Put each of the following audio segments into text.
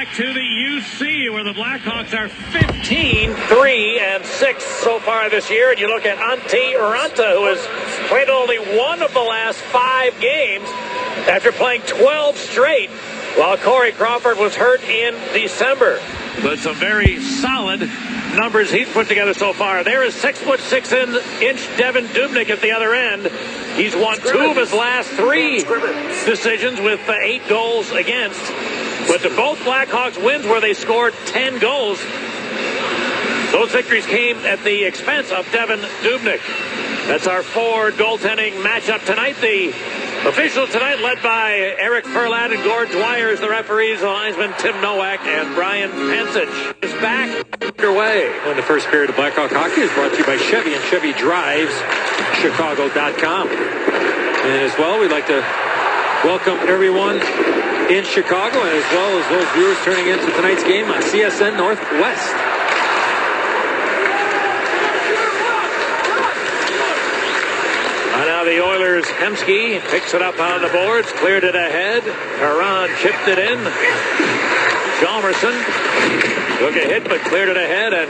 back to the UC, where the Blackhawks are 15-3-6 so far this year. And you look at Antti Ranta, who has played only one of the last 5 games after playing 12 straight, while Corey Crawford was hurt in December. But some very solid numbers he's put together so far. There is 6'6" Devin Dubnyk at the other end. He's won 2 of his last 3 decisions with 8 goals against. But the both Blackhawks wins where they scored 10 goals, those victories came at the expense of Devin Dubnyk. That's our forward goaltending matchup tonight. The officials tonight led by Eric Furlat and Gord Dwyer as the referees. The linesman Tim Nowak and Brian Pansich is back underway. In the first period of Blackhawk hockey is brought to you by Chevy and Chevy Drives Chicago.com. And as well, we'd like to welcome everyone in Chicago, and as well as those viewers turning into tonight's game on CSN Northwest. Now the Oilers, Hemsky picks it up on the boards, cleared it ahead. Caron chipped it in. Chalmerson took a hit but cleared it ahead, and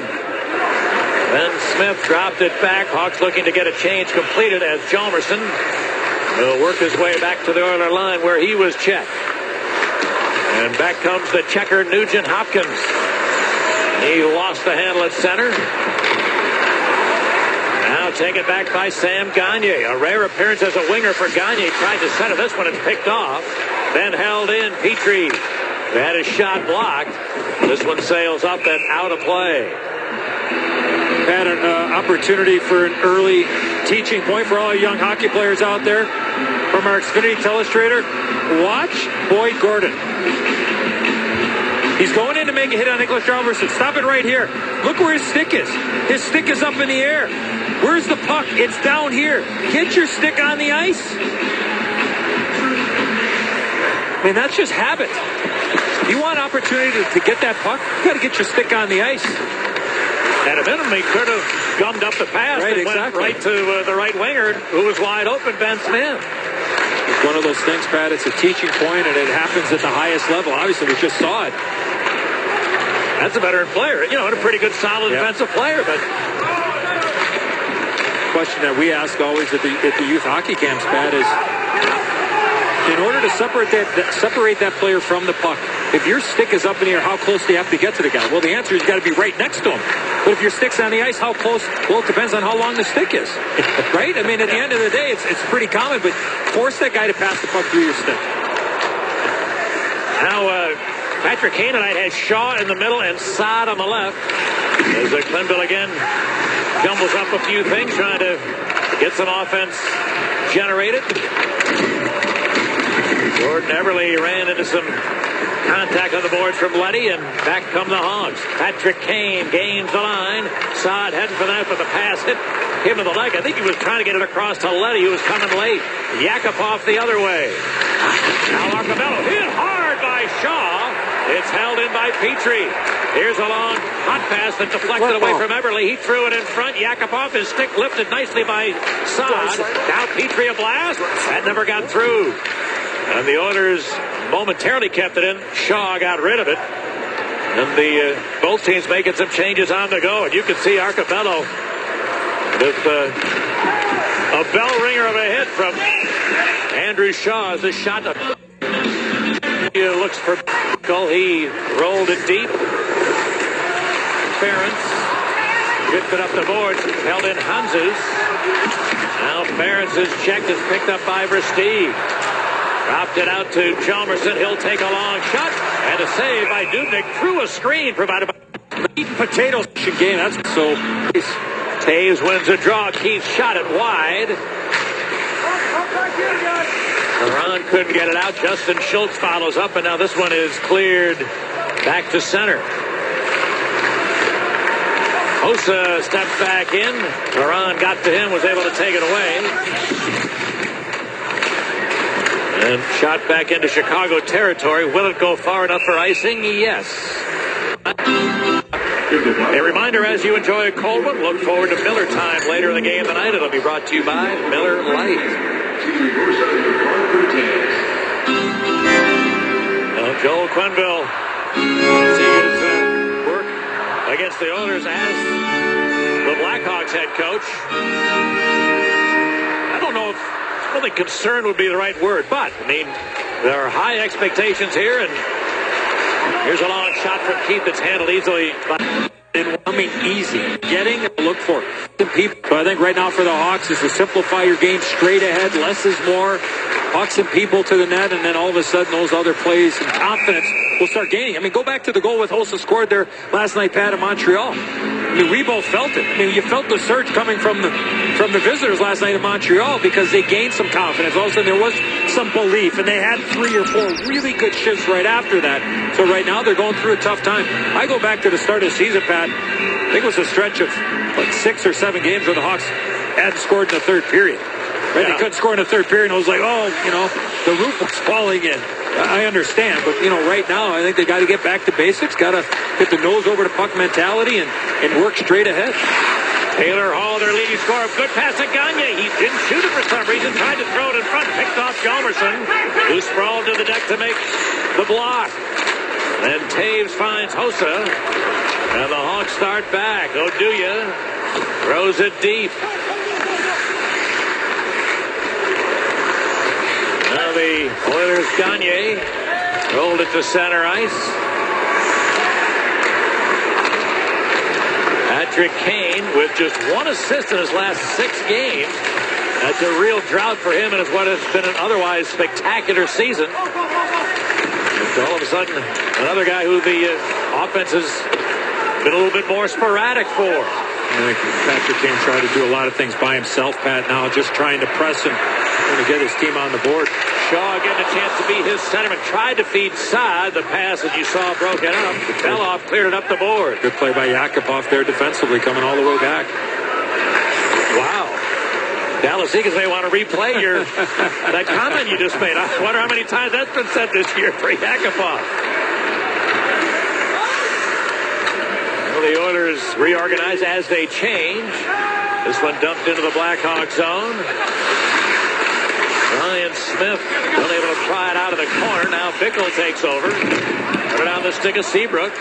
then Smith dropped it back. Hawks looking to get a change completed as Chalmerson will work his way back to the Oiler line where he was checked. And back comes the checker, Nugent Hopkins. He lost the handle at center. Now taken back by Sam Gagne. A rare appearance as a winger for Gagne. Tried to center this one and picked off. Then held in. Petrie had his shot blocked. This one sails up and out of play. Had an opportunity for an early teaching point for all young hockey players out there. From our Xfinity telestrator, watch Boyd Gordon. He's going in to make a hit on Nicholas Chalmerson. Stop it right here. Look where his stick is. His stick is up in the air. Where's the puck? It's down here. Get your stick on the ice. I mean, that's just habit. You want opportunity to get that puck, you got to get your stick on the ice. At a minimum, he could have gummed up the pass and went right to the right winger, who was wide open, Ben Smith. It's one of those things, Pat. It's a teaching point, and it happens at the highest level. Obviously, we just saw it. That's a veteran player, and a pretty good, solid defensive player. But the question that we ask always at the youth hockey camps, Pat, is in order to separate that player from the puck, if your stick is up in the air, how close do you have to get to the guy? Well, the answer is you got to be right next to him. But if your stick's on the ice, how close? Well, it depends on how long the stick is, right? I mean, at the end of the day, it's pretty common, but force that guy to pass the puck through your stick. Now, Patrick Canaanite has Shaw in the middle and Saad on the left. As Clinville again jumbles up a few things, trying to get some offense generated. Jordan Everly ran into some contact on the boards from Leddy, and back come the Hawks. Patrick Kane gains the line. Saad heading for that, but the pass hit him in the leg. I think he was trying to get it across to Leddy, who was coming late. Yakupov the other way. Now Arcabello hit hard by Shaw. It's held in by Petrie. Here's a long hot pass that deflected away from Everly. He threw it in front. Yakupov, his stick lifted nicely by Saad. Now Petrie a blast. That never got through. And the Oilers momentarily kept it in. Shaw got rid of it. And both teams making some changes on the go. And you can see Arcabello with a bell ringer of a hit from Andrew Shaw as the shot. He looks for goal. He rolled it deep. Ferentz drifted up the boards. Held in Hanzus. Now Ferentz is checked. Is picked up by Versteeg. Dropped it out to Chalmerson. He'll take a long shot. And a save by Dubnyk through a screen provided by meat and potatoes game. That's so. Taves wins a draw. Keith shot it wide. Caron couldn't get it out. Justin Schultz follows up, and now this one is cleared back to center. Hossa steps back in. Caron got to him, was able to take it away. And shot back into Chicago territory. Will it go far enough for icing? Yes. A reminder, as you enjoy a cold one, look forward to Miller time later in the game tonight. It'll be brought to you by Miller Lite. Now Joel Quenneville His work against the Oilers as the Blackhawks head coach. I don't know if concern would be the right word, but I mean, there are high expectations here, and here's a long shot from Keith that's handled easily. Easy. Getting and look for some people. So I think right now for the Hawks is to simplify your game straight ahead. Less is more. Pucks and people to the net, and then all of a sudden those other plays and confidence will start gaining. I mean, go back to the goal with Hossa scored there last night, Pat, in Montreal. I mean, we both felt it. I mean, you felt the surge coming from the visitors last night in Montreal because they gained some confidence. All of a sudden there was some belief, and they had 3 or 4 really good shifts right after that. So right now they're going through a tough time. I go back to the start of the season, Pat. I think it was a stretch of like 6 or 7 games where the Hawks hadn't scored in the third period. Right? Yeah. They couldn't score in the third period, and it was like, the roof was falling in. I understand, but, right now, I think they got to get back to basics, got to get the nose over to puck mentality and work straight ahead. Taylor Hall, their leading scorer. Good pass to Gagne. He didn't shoot it for some reason. Tried to throw it in front. Picked off Hjalmarsson, who sprawled to the deck to make the block. Then Taves finds Hossa, and the Hawks start back. Oduya throws it deep. Now the Oilers, Gagne rolled it to center ice. Patrick Kane with just 1 assist in his last 6 games. That's a real drought for him, and it's what has been an otherwise spectacular season. And all of a sudden, another guy who the offense has been a little bit more sporadic for. I think Patrick Kane tried to do a lot of things by himself, Pat, now just trying to press and to get his team on the board. Shaw getting a chance to be his centerman. Tried to feed Saad. The pass that you saw broken up. Fell off, cleared it up the board. Good play by Yakupov there defensively, coming all the way back. Wow. Dallas Eagles may want to replay that comment you just made. I wonder how many times that's been said this year for Yakupov. Well, the Oilers reorganize as they change. This one dumped into the Blackhawks zone. Ryan Smith unable to pry it out of the corner. Now Bickle takes over. Put it on the stick of Seabrook.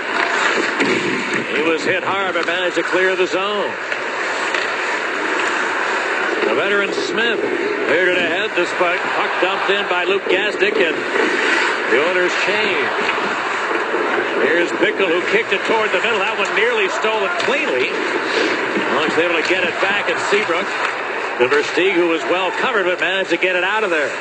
He was hit hard but managed to clear the zone. The veteran Smith cleared it ahead. This puck dumped in by Luke Gazdic, and the Oilers change. Here's Bickle, who kicked it toward the middle. That one nearly stolen cleanly. Long's able to get it back at Seabrook. The Versteeg, who was well covered, but managed to get it out of there.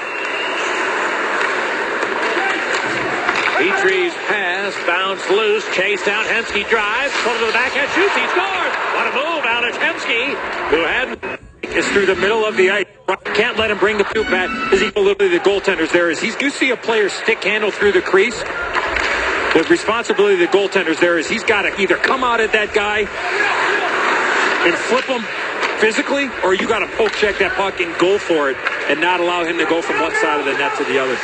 Petrie's pass bounced loose, chased down. Hemsky drives, pulled it to the backhand, shoots, he scores! What a move, Alex Hemsky, who had is through the middle of the ice. Can't let him bring the two back. Is he literally the goaltenders there? Is you see a player stick handle through the crease? The responsibility of the goaltenders there is he's got to either come out at that guy and flip him physically, or you got to poke check that puck and go for it and not allow him to go from one side of the net to the other.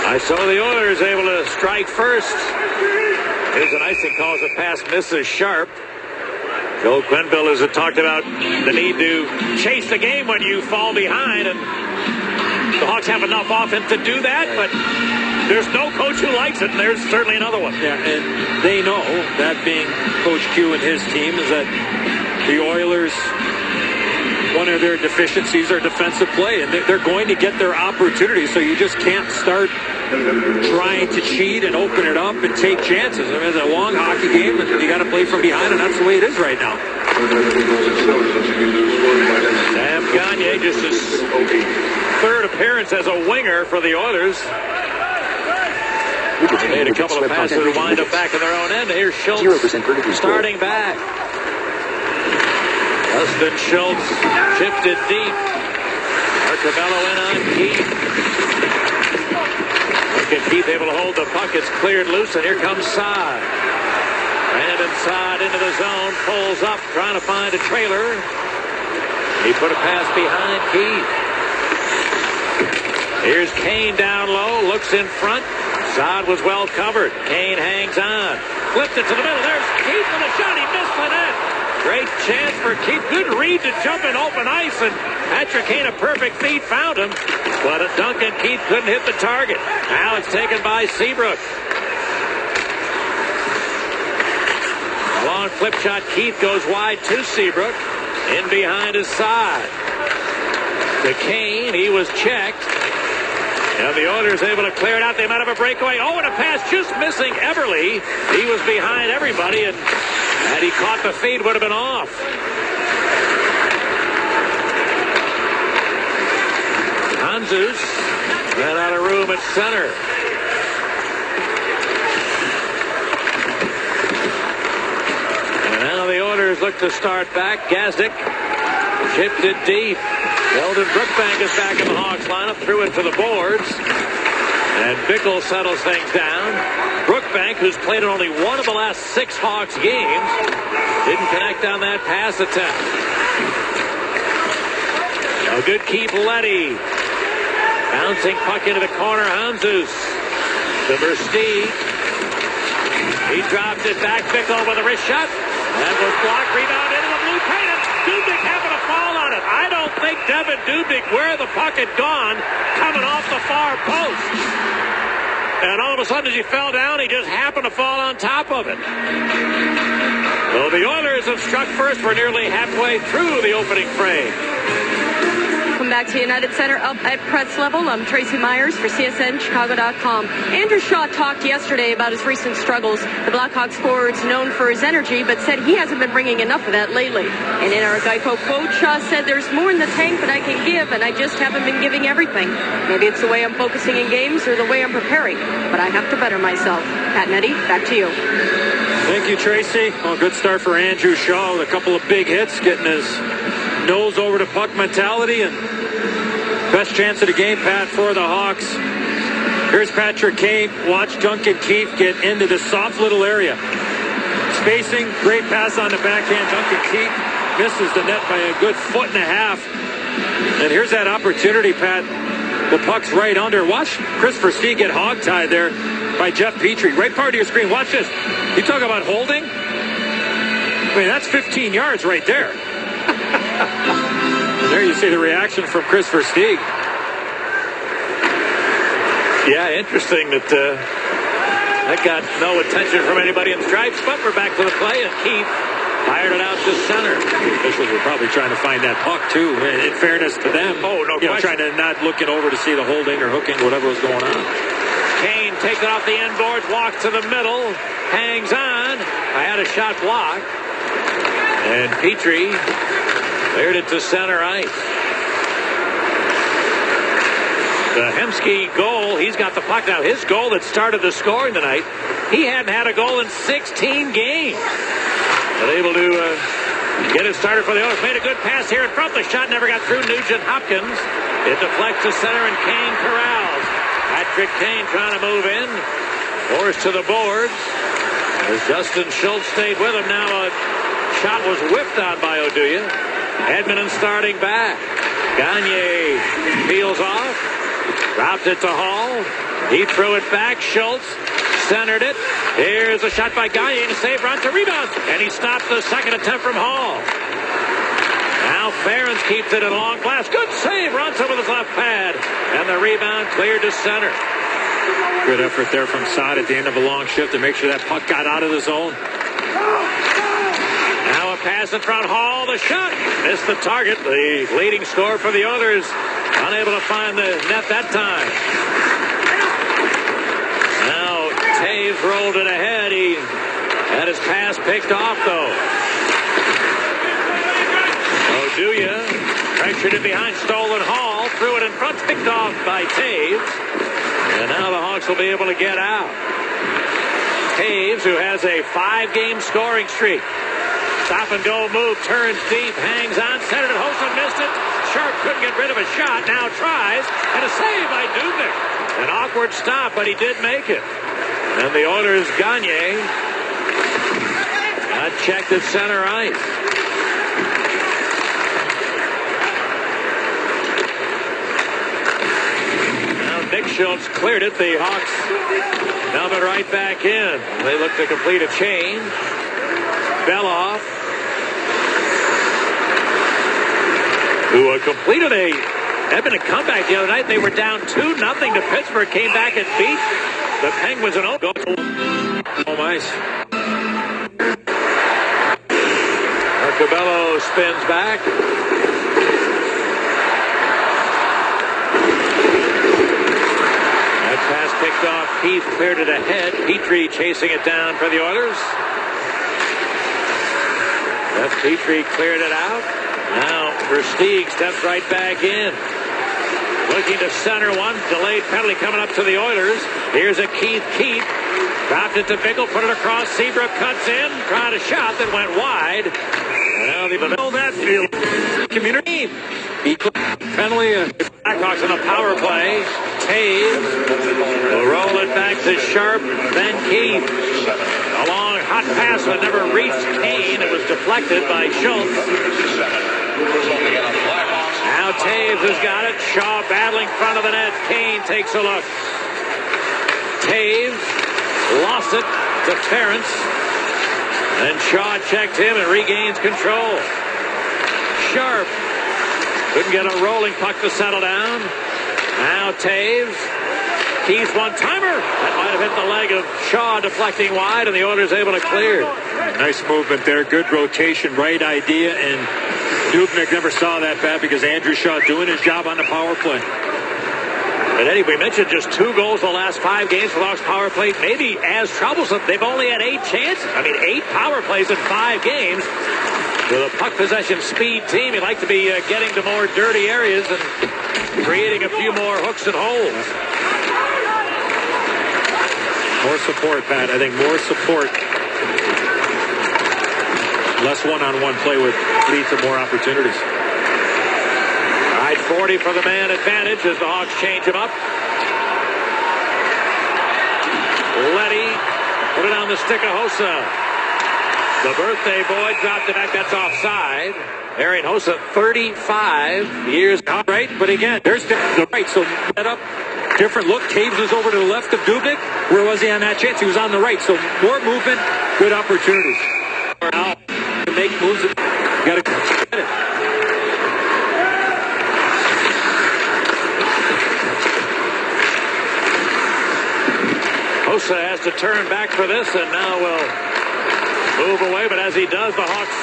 I saw the Oilers able to strike first. Here's an icing, calls a pass, misses sharp. Joe Quenneville has talked about the need to chase the game when you fall behind, and the Hawks have enough offense to do that, but there's no coach who likes it, and there's certainly another one. Yeah, and they know, that being Coach Q and his team, is that the Oilers, one of their deficiencies are defensive play, and they're going to get their opportunity, so you just can't start trying to cheat and open it up and take chances. I mean, it's a long hockey game, and you got to play from behind, and that's the way it is right now. Sam Gagne, just his third appearance as a winger for the Oilers. They made a couple of passes to wind up back in their own end. Here's Schultz starting back. Dustin Schultz shifted deep. Arcavello in on Keith. Keith able to hold the puck. It's cleared loose, and here comes Saad. Brandon Saad into the zone, pulls up, trying to find a trailer. He put a pass behind Keith. Here's Kane down low, looks in front. Saad was well covered. Kane hangs on. Flips it to the middle. There's Keith with a shot. He missed the net. Great chance for Keith. Good read to jump in open ice, and Patrick Kane, a perfect feed, found him. But Duncan Keith couldn't hit the target. Now it's taken by Seabrook. A long flip shot. Keith goes wide to Seabrook. In behind his side. To Kane. He was checked. And the Oilers able to clear it out. They might have a breakaway. Oh, and a pass just missing Everly. He was behind everybody, and had he caught the feed, would have been off. Hanzus ran out of room at center. And now the Oilers look to start back. Gazdic chipped it deep. Eldon Brookbank is back in the Hawks lineup. Threw it to the boards. And Bickle settles things down. Brookbank, who's played in only one of the last 6 Hawks games, didn't connect on that pass attempt. A good keep, Leddy. Bouncing puck into the corner. Hanzus to Versteeg. He dropped it back. Bickle with a wrist shot. That was blocked. Rebound into the blue paint. Dubnyk happened to fall on it. I don't think Devin Dubnyk, where the puck had gone, coming off the far post. And all of a sudden, as he fell down, he just happened to fall on top of it. So the Oilers have struck first. We're nearly halfway through the opening frame. Welcome back to United Center up at press level. I'm Tracy Myers for CSNChicago.com. Andrew Shaw talked yesterday about his recent struggles. The Blackhawks forward is known for his energy, but said he hasn't been bringing enough of that lately. And in our Geico quote, Shaw said, "There's more in the tank that I can give, and I just haven't been giving everything. Maybe it's the way I'm focusing in games or the way I'm preparing, but I have to better myself." Pat and Eddie, back to you. Thank you, Tracy. Well, good start for Andrew Shaw with a couple of big hits, getting his nose over to puck mentality, and best chance of the game, Pat, for the Hawks. Here's Patrick Kane. Watch Duncan Keith get into this soft little area. Spacing, great pass on the backhand. Duncan Keith misses the net by a good 1.5 feet. And here's that opportunity, Pat. The puck's right under. Watch Chris Versteeg get hogtied there by Jeff Petrie. Right part of your screen. Watch this. You talk about holding? I mean, that's 15 yards right there. There you see the reaction from Chris Versteeg. Yeah, interesting that that got no attention from anybody in stripes, but we're back to the play, and Keith fired it out to center. The officials were probably trying to find that puck, too, in fairness to them. Oh, no question. Trying to not looking over to see the holding or hooking, whatever was going on. Kane takes it off the end boards, walks to the middle, hangs on. I had a shot blocked. And Petrie cleared it to center ice. The Hemsky goal, he's got the puck now. His goal that started the scoring tonight, he hadn't had a goal in 16 games. But able to get it started for the Oilers. Made a good pass here in front. The shot never got through Nugent Hopkins. It deflects to center, and Kane corrals. Patrick Kane trying to move in. Forced to the boards. As Justin Schultz stayed with him. Now a shot was whiffed on by Oduya. Edmonton starting back. Gagne peels off. Dropped it to Hall. He threw it back. Schultz centered it. Here's a shot by Gagne to save Ronta. Rebound. And he stopped the second attempt from Hall. Now Ferens keeps it in a long blast. Good save. Ronta with his left pad. And the rebound cleared to center. Good effort there from Saad at the end of a long shift to make sure that puck got out of the zone. Now a pass in front. Hall, the shot. Missed the target. The leading scorer for the Oilers. Unable to find the net that time. Now Taves rolled it ahead. He had his pass picked off, though. Oduya pressured it behind Stolen. Hall threw it in front, picked off by Taves. And now the Hawks will be able to get out. Taves, who has a 5-game scoring streak. Stop and go move, turns deep, hangs on, centered it. Hosen missed it. Sharp couldn't get rid of a shot. Now tries, and a save by Dubnyk. An awkward stop, but he did make it. And the Oilers, Gagne, got checked at center ice. Now Nick Schultz cleared it. The Hawks dump it right back in. They look to complete a change. Beloff, who completed a Edmonton comeback the other night. They were down 2-0 to Pittsburgh. Came back and beat the Penguins and home ice. Arcobello spins back. That pass picked off. Keith cleared it ahead. Petrie chasing it down for the Oilers. That's Petrie cleared it out. Now Versteeg steps right back in. Looking to center one. Delayed penalty coming up to the Oilers. Here's a Keith. Dropped it to Bickle. Put it across. Seabrook cuts in. Tried a shot that went wide. Well, they've know that field. Community. Penalty. Blackhawks on a power play. Taves will roll it back to Sharp. Then Keith. A long hot pass that never reached Kane. It was deflected by Schultz. Now Taves has got it. Shaw battling front of the net. Kane takes a look. Taves lost it to Ference. Then Shaw checked him and regains control. Sharp couldn't get a rolling puck to settle down. Now Taves. Keith's one-timer. That might have hit the leg of Shaw, deflecting wide, and the Oilers able to clear. Nice movement there. Good rotation. Right idea. And Dubnyk never saw that bad because Andrew Shaw doing his job on the power play. But Eddie, we mentioned just 2 goals the last 5 games for the Hawks power play. Maybe as troublesome. They've only had 8 chances. 8 power plays in 5 games. With a puck possession speed team, you'd like to be getting to more dirty areas and creating a few more hooks and holes. More support, Pat. I think more support. Less one-on-one play would lead to more opportunities. All right, 40 for the man advantage as the Hawks change him up. Leddy put it on the stick of Hossa. The birthday boy dropped it back. That's offside. Arian Hossa, 35 years. All right, but again, there's the right. So set up. Different look. Taves was over to the left of Dubnyk. Where was he on that chance? He was on the right. So more movement, good opportunities. Now to make moves. You got to get it. Hossa has to turn back for this, and now will move away. But as he does, the Hawks,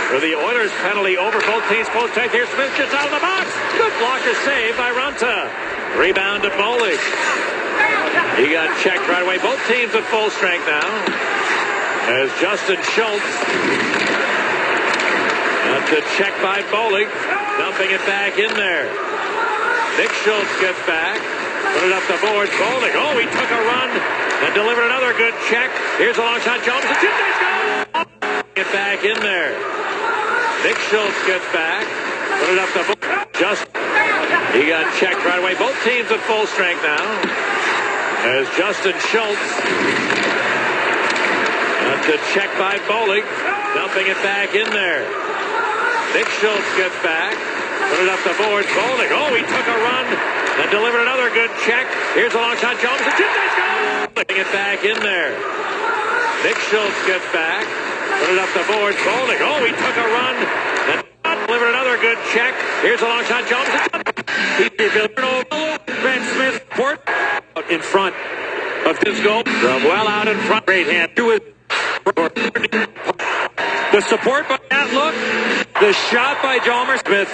for the Oilers penalty over both teams. Post check. Here's Smith just out of the box. Good blocker save by Runta. Rebound to Bolig. He got checked right away. Both teams at full strength now. As Justin Schultz. That's a check by Bolig. Dumping it back in there. Nick Schultz gets back. Put it up the boards. Bolig. Oh, he took a run and delivered another good check. Here's a long shot. Jones. The two-days go. Get back in there. Nick Schultz gets back. Put it up the boards. He got checked right away. Both teams at full strength now. As Justin Schultz. That's a check by Bolig. Dumping it back in there. Nick Schultz gets back. Put it up the boards. Bolig. Oh, he took a run and delivered another good check. Here's a long shot. Jones. The two-days go. Putting it back in there. Nick Schultz gets back. Put it up the boards. Bolig. Oh, he took a run and delivered another good check. Here's a long shot. Jones. Ben Smith port out in front of this goal. From well out in front. Great hand. The support by that look. The shot by Jalmer Smith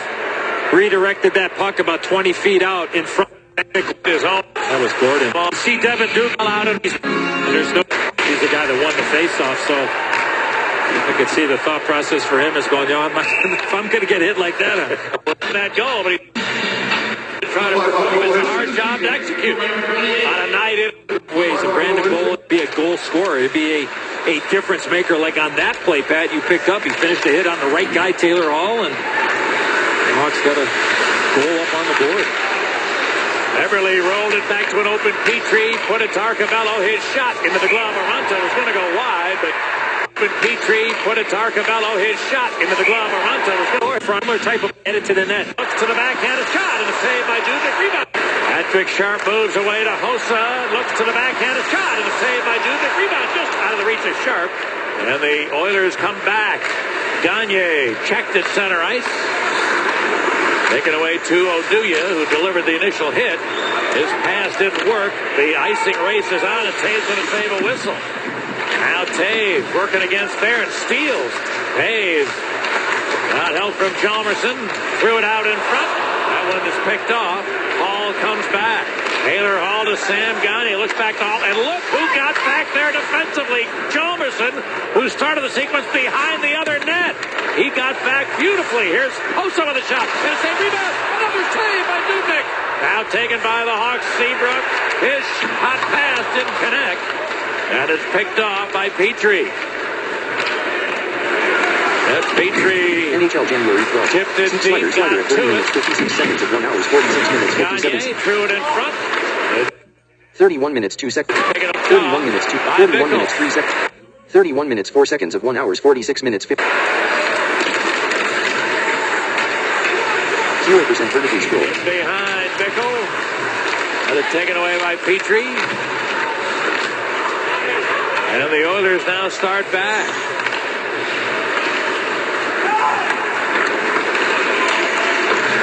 redirected that puck about 20 feet out in front of his own. That was Gordon. See Devin Duke out and he's the guy that won the faceoff, so I could see the thought process for him is going, if I'm going to get hit like that, that goal, but he trying to perform. It's a hard job to execute on a night in ways. And Brandon Bowl would be a goal scorer. It'd be a difference maker like on that play, Pat, you picked up. He finished the hit on the right guy, Taylor Hall, and the Hawks got a goal up on the board. Everly rolled it back to an open Petrie, put it to Arcobello. His shot into the glove of Runta was going to go wide, but open Petrie, put it to Arcobello. His shot into the glove of Runta was going to go from a type of headed to the net. Looks to the backhanded shot and a save by Dubnyk. Rebound. Patrick Sharp moves away to Hossa. Looks to the backhanded shot and a save by Dubnyk. Rebound just out of the reach of Sharp. And the Oilers come back. Gagne checked at center ice. Taken away to Oduya, who delivered the initial hit. His pass didn't work. The icing race is on, and Taves going to save a whistle. Now Taves working against there and steals. Taves got help from Jalmerson. Threw it out in front. That one is picked off. Hall comes back. Taylor Hall to Sam Gagne. Looks back to Hall. And look who got back there defensively. Jalmerson, who started the sequence behind the other net. He got back beautifully. Here's Hossa with a shot. And a save rebound. Another save by Dubnyk. Now taken by the Hawks. Seabrook. His hot pass didn't connect. And it's picked off by Petrie. That's Petrie. NHL January 12th. Tipped it deep. Got at 30 minutes, 56 seconds of 1 hour, 46 minutes, 57 Gagne threw it in front. 31 minutes, 2 seconds. 31 minutes, 31 minutes, 3 seconds. 31 minutes, 4 seconds of 1 hour, 46 minutes, 50. 0% vertical scroll. Behind Bickle. Had it taken away by Petrie. And the Oilers now start back.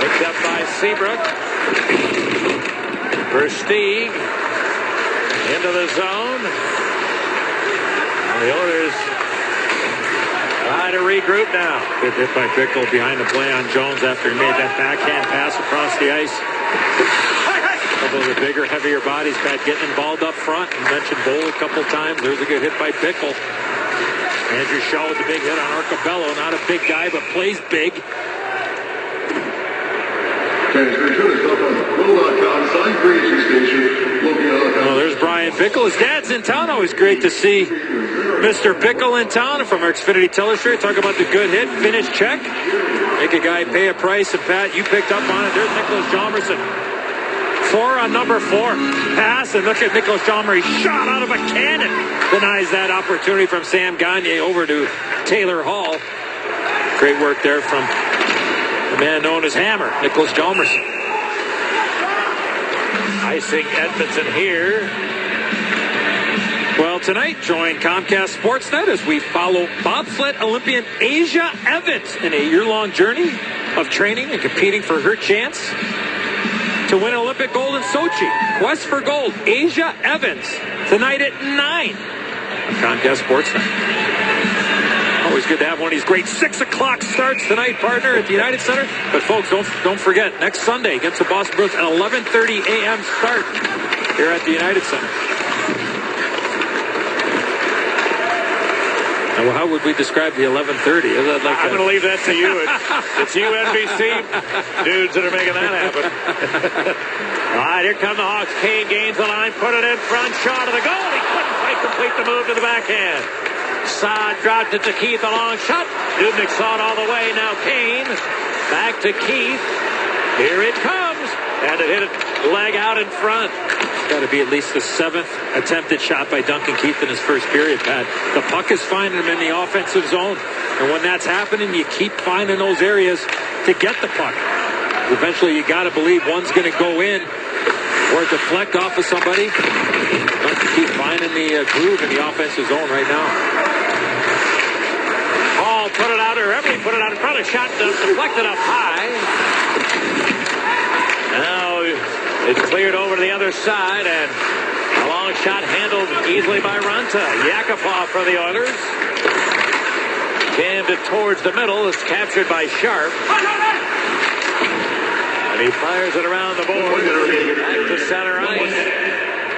Picked up by Seabrook. Versteeg into the zone. And the Oilers try to regroup now. Good hit by Bickle behind the play on Jones after he made that backhand pass across the ice. A couple of the bigger, heavier bodies, Pat, getting involved up front. You mentioned Bowl a couple times. There's a good hit by Bickle. Andrew Shaw with a big hit on Arcobello. Not a big guy, but plays big. Oh, there's Brian Bickle. His dad's in town. Always great to see Mr. Bickle in town from our Xfinity Telestrator. Talk about the good hit, finish check. Make a guy pay a price. And Pat, you picked up on it. There's Nicholas Jalmerson. 4 on number 4. Pass, and look at Nicholas Jalmerson. Shot out of a cannon. Denies that opportunity from Sam Gagne over to Taylor Hall. Great work there from the man known as Hammer, Nicholas Jalmerson. Icing Edmonton here. Well, tonight, join Comcast Sportsnet as we follow bobsled Olympian Asia Evans in a year-long journey of training and competing for her chance to win Olympic gold in Sochi. Quest for gold, Asia Evans, tonight at 9 on Comcast Sportsnet. Always good to have one of these great 6 o'clock starts tonight, partner, at the United Center. But folks, don't forget, next Sunday against the Boston Bruins, an 11:30 a.m. start here at the United Center. Now, how would we describe the 11:30? I'm going to leave that to you. It's you NBC dudes that are making that happen. All right, here come the Hawks. Kane gains the line, put it in front, shot of the goal. He couldn't quite complete the move to the backhand. Saad dropped it to Keith, a long shot. Dubnyk saw it all the way. Now Kane back to Keith. Here it comes. And it hit a leg out in front. It's got to be at least the 7th attempted shot by Duncan Keith in his first period, Pat. The puck is finding him in the offensive zone. And when that's happening, you keep finding those areas to get the puck. Eventually, you got to believe one's going to go in or deflect off of somebody. Duncan Keith finding the groove in the offensive zone right now. Hall put it out, or Everly put it out in front. A shot deflected up high. Now it's cleared over to the other side, and a long shot handled easily by Ranta. Yakupov for the Oilers. Jammed it towards the middle. It's captured by Sharp. And he fires it around the board. Back to center ice.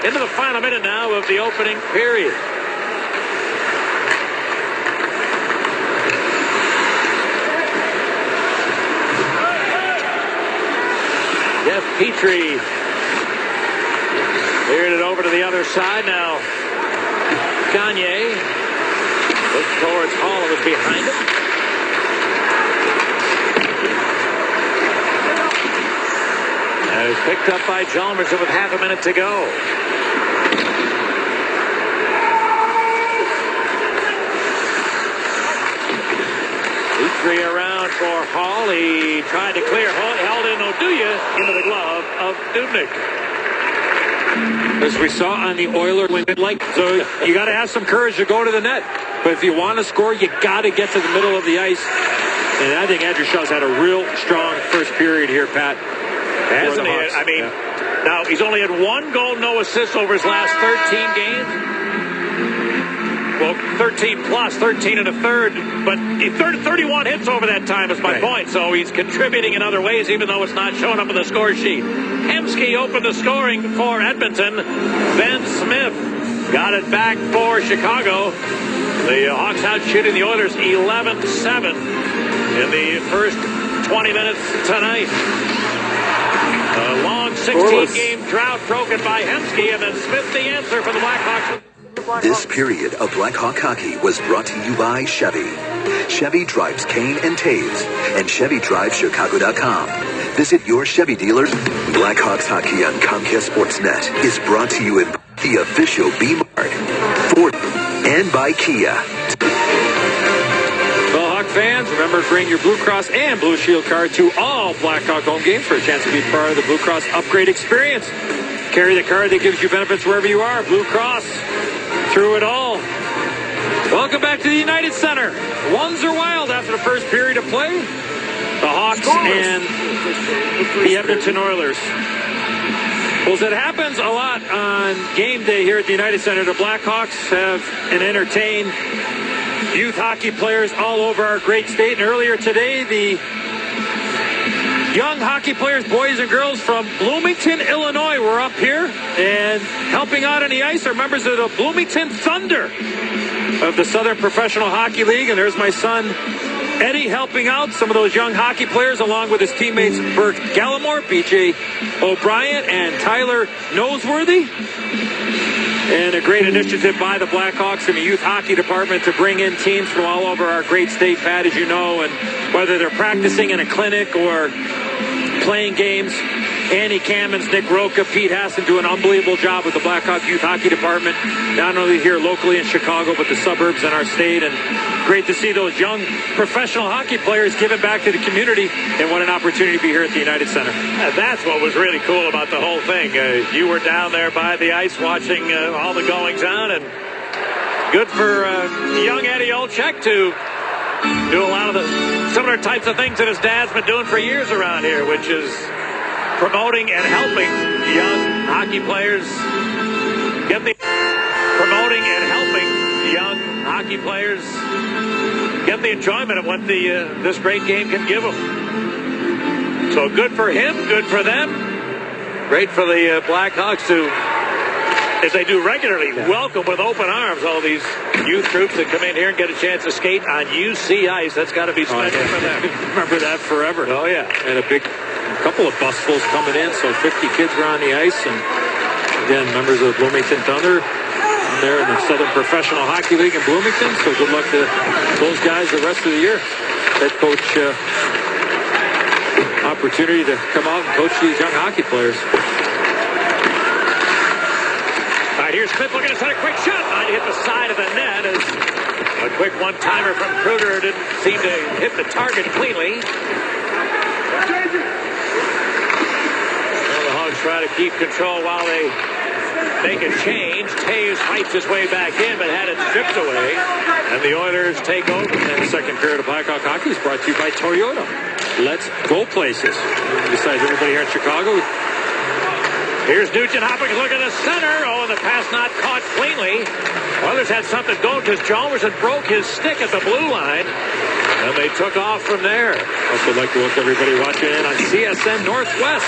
Into the final minute now of the opening period. Jeff Petrie cleared it over to the other side. Now Gagne looks towards Hall. It was behind him. And it was picked up by Jalmerson with half a minute to go. Petrie around for Hall. He tried to clear. Held in Oduya into the glove of Dubnyk. As we saw on the Oilers, so you got to have some courage to go to the net. But if you want to score, you got to get to the middle of the ice And I think Andrew Shaw's had a real strong first period here, Pat. Hasn't he? I mean, now he's only had 1 goal, no assists over his last 13 games. Well, 13 plus, 13 and a third, but 31 hits over that time is my point. So he's contributing in other ways, even though it's not showing up on the score sheet. Hemsky opened the scoring for Edmonton. Ben Smith got it back for Chicago. The Hawks out shooting the Oilers 11-7 in the first 20 minutes tonight. A long 16-game drought broken by Hemsky, and then Smith the answer for the Blackhawks. This period of Blackhawk hockey was brought to you by Chevy. Chevy drives Kane and Taves, and ChevyDriveChicago.com. Visit your Chevy dealers. Blackhawks hockey on Comcast Sportsnet is brought to you in the official B-Mart, Ford, and by Kia. Well, Hawk fans, remember to bring your Blue Cross and Blue Shield card to all Blackhawk home games for a chance to be part of the Blue Cross upgrade experience. Carry the card that gives you benefits wherever you are. Blue Cross, through it all. Welcome back to the United Center. Ones are wild after the first period of play. The Hawks and the Edmonton Oilers. Well, as it happens a lot on game day here at the United Center, the Blackhawks have and entertain youth hockey players all over our great state. And earlier today, the young hockey players, boys and girls from Bloomington, Illinois, were up here and helping out on the ice are members of the Bloomington Thunder of the Southern Professional Hockey League. And there's my son, Eddie, helping out some of those young hockey players along with his teammates Bert Gallimore, BJ O'Brien, and Tyler Noseworthy. And a great initiative by the Blackhawks and the youth hockey department to bring in teams from all over our great state, Pat, as you know, and whether they're practicing in a clinic or playing games. Andy Cammons, Nick Roca, Pete Hassan do an unbelievable job with the Blackhawk youth hockey department, not only here locally in Chicago, but the suburbs in our state. And great to see those young professional hockey players giving back to the community, and what an opportunity to be here at the United Center. That's what was really cool about the whole thing. You were down there by the ice watching all the goings on, and good for young Eddie Olczyk to do a lot of the similar types of things that his dad's been doing for years around here, which is promoting and helping young hockey players get the enjoyment of what this great game can give them. So good for him, good for them. Great for the Blackhawks to, as they do regularly, welcome with open arms all these youth troops that come in here and get a chance to skate on UC ice. That's got to be special for them. Remember that forever. Oh, yeah. And a couple of busfuls coming in, so 50 kids were on the ice. And again, members of the Bloomington Thunder there in the Southern Professional Hockey League in Bloomington. So good luck to those guys the rest of the year. Head coach opportunity to come out and coach these young hockey players. All right, here's Smith looking to set a quick shot. Trying to hit the side of the net as a quick one-timer from Kruger didn't seem to hit the target cleanly. Well, the Hawks try to keep control while they make a change. Taves fights his way back in, but had it stripped away. And the Oilers take over. And the second period of Blackhawk hockey is brought to you by Toyota. Let's go places. Besides everybody here in Chicago. Here's Nugent Hopkins looking at the center. Oh, and the pass not caught cleanly. Oilers had something going because Chalmerson broke his stick at the blue line. And they took off from there. Also like to welcome everybody watching in on CSN Northwest.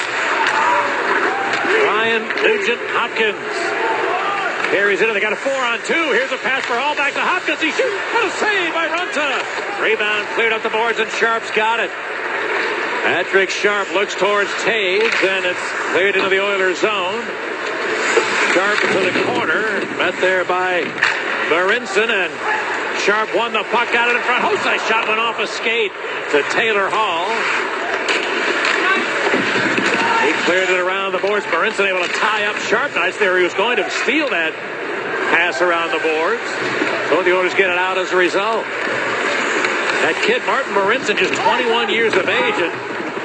Ryan Nugent Hopkins carries it, and they got a 4-on-2. Here's a pass for Hall back to Hopkins. He shoots. What a save by Runta. Rebound cleared up the boards, and Sharp's got it. Patrick Sharp looks towards Taves, and it's cleared into the Oilers zone. Sharp to the corner, met there by Marinson, and Sharp won the puck, got it in front. Hosai shot went off a skate to Taylor Hall. He cleared it around the boards. Marinson able to tie up Sharp. Nice there. He was going to steal that pass around the boards. So the Oilers get it out as a result. That kid, Martin Marinson, just 21 years of age, and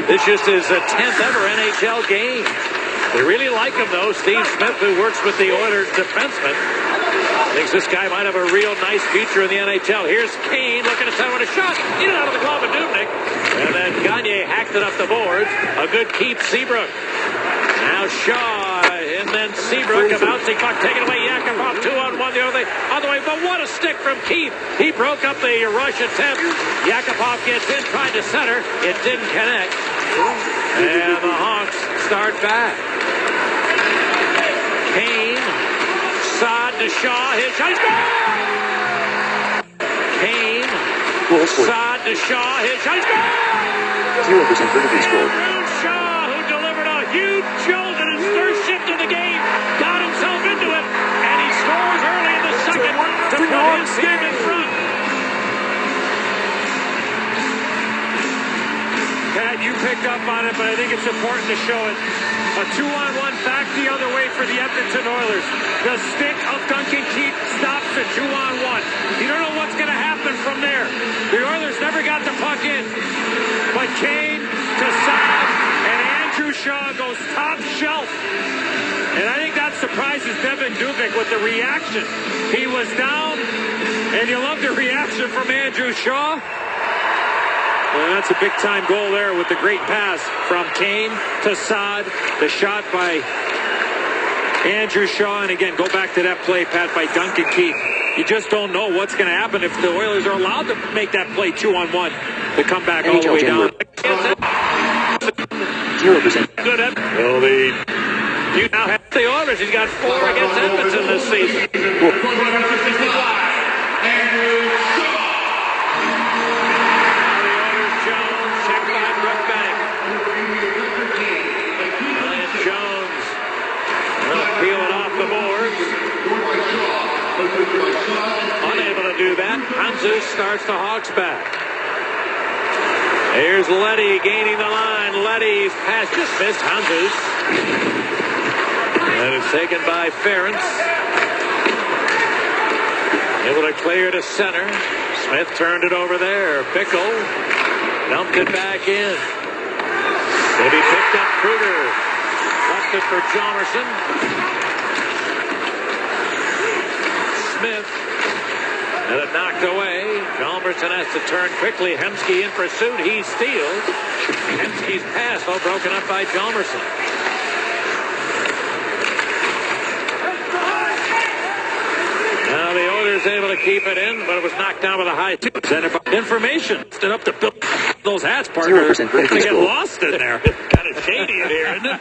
this just is a 10th ever NHL game. They really like him, though. Steve Smith, who works with the Oilers defenseman, Thinks this guy might have a real nice future in the NHL. Here's Kane looking to send with a shot. In and out of the glove of Dubnyk. And then Gagne hacked it up the boards. A good keep, Seabrook. Now Shaw, and then Seabrook, a bouncing puck taken away. Yakupov 2-on-1 the other way. But what a stick from Keith. He broke up the rush attempt. Yakupov gets in, tried to center. It didn't connect. And the Hawks start back. Kane, Saad to Shaw. His shot is gone. Kane, Saad to Shaw. His shot is gone. 0% vertically scored. Shaw, who delivered a huge jolt in his first shift of the game, got himself into it, and he scores early in the second to put his team in front. Pat, you picked up on it, but I think it's important to show it. A 2-on-1 back the other way for the Edmonton Oilers. The stick of Duncan Keith stops the 2-on-1. You don't know what's going to happen from there. The Oilers never got the puck in. But Kane to Saad, and Andrew Shaw goes top shelf. And I think that surprises Devin Dubnyk with the reaction. He was down, and you love the reaction from Andrew Shaw. And that's a big-time goal there with the great pass from Kane to Saad. The shot by Andrew Shaw. And again, go back to that play, Pat, by Duncan Keith. You just don't know what's going to happen if the Oilers are allowed to make that play 2-on-1 to come back all the way down. 0%. Good. Well, you now have the Oilers. He's got 4 against Edmonton this season. Peel it off the boards. Unable to do that. Hanzus starts the Hawks back. Here's Leddy gaining the line. Leddy's pass just missed Hanzus. And it's taken by Ferentz. Able to clear to center. Smith turned it over there. Pickle dumped it back in. Maybe picked up Kruger. Left it for Jomerson. Smith had it knocked away. Jomerson has to turn quickly. Hemsky in pursuit. He steals. Hemsky's pass, though, broken up by Jomerson. Now the Oilers able to keep it in, but it was knocked down with a high two. Information. Stood up to build those hats, partner. 0% They get lost in there. Kind of shady in here, isn't it?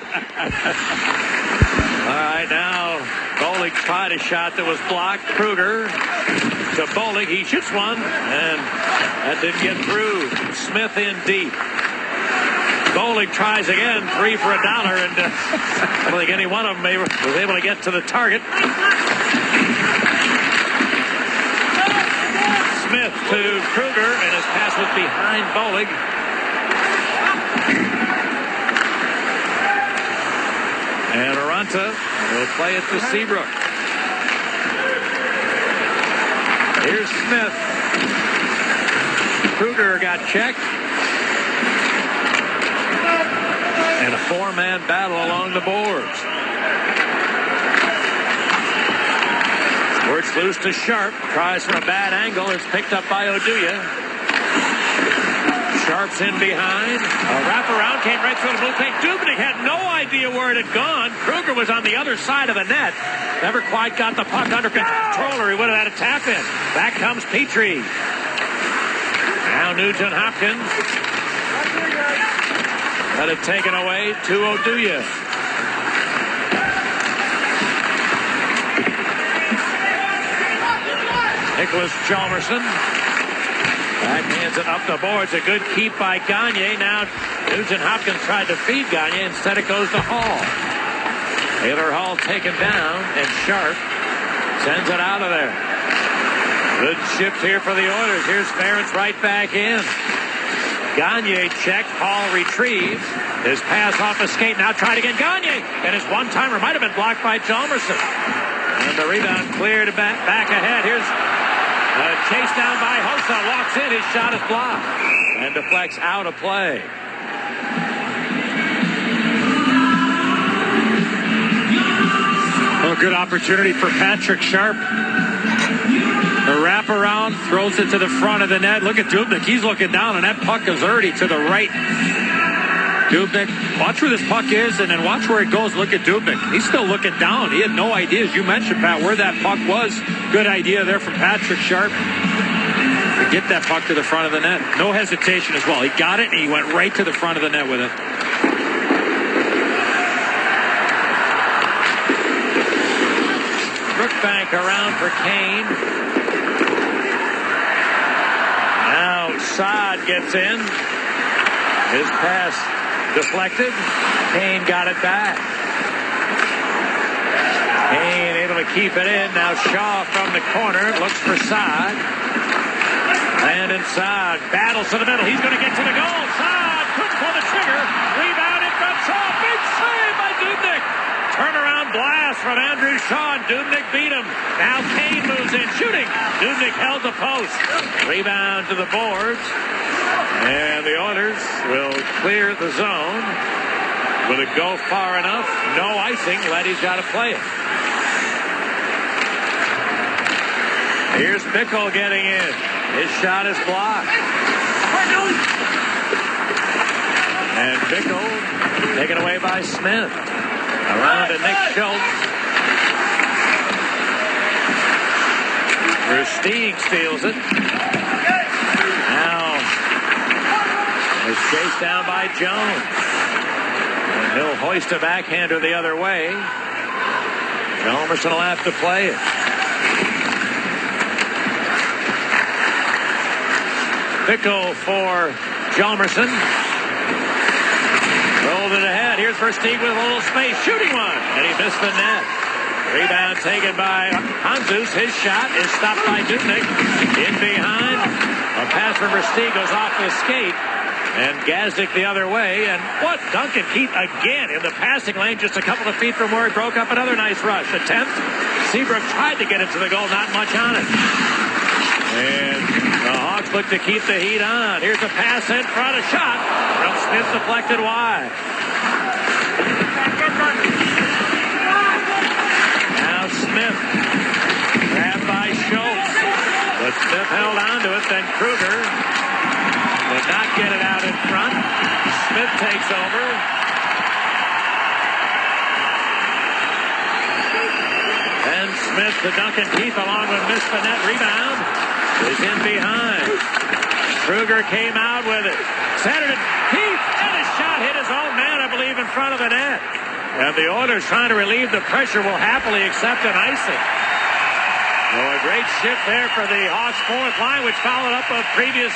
All right, now Bollig tried a shot that was blocked. Kruger to Bollig. He shoots one, and that didn't get through. Smith in deep. Bollig tries again, 3 for $1, and I don't think any one of them was able to get to the target. Smith to Kruger, and his pass was behind Bollig. And Aranta will play it to Seabrook. Here's Smith. Kruger got checked. And a 4-man battle along the boards. Works loose to Sharp. Tries from a bad angle. It's picked up by Oduya. Sharp's in behind. A wraparound came right through the blue paint. Dubnyk had no idea where it had gone. Kruger was on the other side of the net. Never quite got the puck under control, or he would have had a tap in. Back comes Petrie. Now Nugent Hopkins. Had it taken away to Oduya. Nicholas Chalmerson. Backhands it up the boards. A good keep by Gagne. Now Nugent Hopkins tried to feed Gagne. Instead it goes to Hall. Taylor Hall taken down, and Sharp sends it out of there. Good shift here for the Oilers. Here's Ferentz right back in. Gagne checked. Hall retrieves. His pass off the skate. Now tried again. Gagne. And his one-timer might have been blocked by Chalmerson. And the rebound cleared back ahead. Here's a chase down by Hossa. Walks in. His shot is blocked. And deflects out of play. Well, good opportunity for Patrick Sharp. The wraparound, throws it to the front of the net. Look at Dubnyk. He's looking down, and that puck is already to the right. Dubnyk, watch where this puck is, and then watch where it goes. Look at Dubnyk. He's still looking down. He had no idea, as you mentioned, Pat, where that puck was. Good idea there from Patrick Sharp to get that puck to the front of the net. No hesitation as well. He got it, and he went right to the front of the net with it. Brookbank around for Kane. Now Saad gets in. His pass deflected. Kane got it back. Kane able to keep it in. Now Shaw from the corner looks for Saad. And inside, battles to the middle. He's going to get to the goal. Saad couldn't pull the trigger. Rebound in front. Shaw. Big save by Dubnyk. Turnaround blast from Andrew Shaw. Dubnyk beat him. Now Kane moves in, shooting. Dubnyk held the post. Rebound to the boards. And the Oilers will clear the zone. Will it go far enough? No icing. Leddy's got to play it. Here's Bickle getting in. His shot is blocked. And Bickle taken away by Smith. Around to Nick Schultz. Versteeg steals it. Now it's chased down by Jones. And he'll hoist a backhander the other way. Hjalmarsson will have to play it. Bickle for Hjalmarsson. Rolled it ahead. Here's Versteeg with a little space. Shooting one. And he missed the net. Rebound taken by Hanzus. His shot is stopped by Dubnyk. In behind. A pass from Versteeg goes off the skate. And Gazdic the other way. And what? Duncan Keith again in the passing lane. Just a couple of feet from where he broke up. Another nice rush. Attempt. Seabrook tried to get it to the goal. Not much on it. And the Hawks look to keep the heat on. Here's a pass in front. A shot from Smith, deflected wide. Now Smith grabbed by Schultz. But Smith held on to it. Then Kruger did not get it out in front. Smith takes over. And Smith to Duncan Keith along with missed the net. Rebound is in behind. Kruger came out with it. Centered it. Keith, and his shot hit his own man, I believe, in front of the net. And the Oilers, trying to relieve the pressure, will happily accept an icing. So a great shift there for the Hawks fourth line, which followed up a previous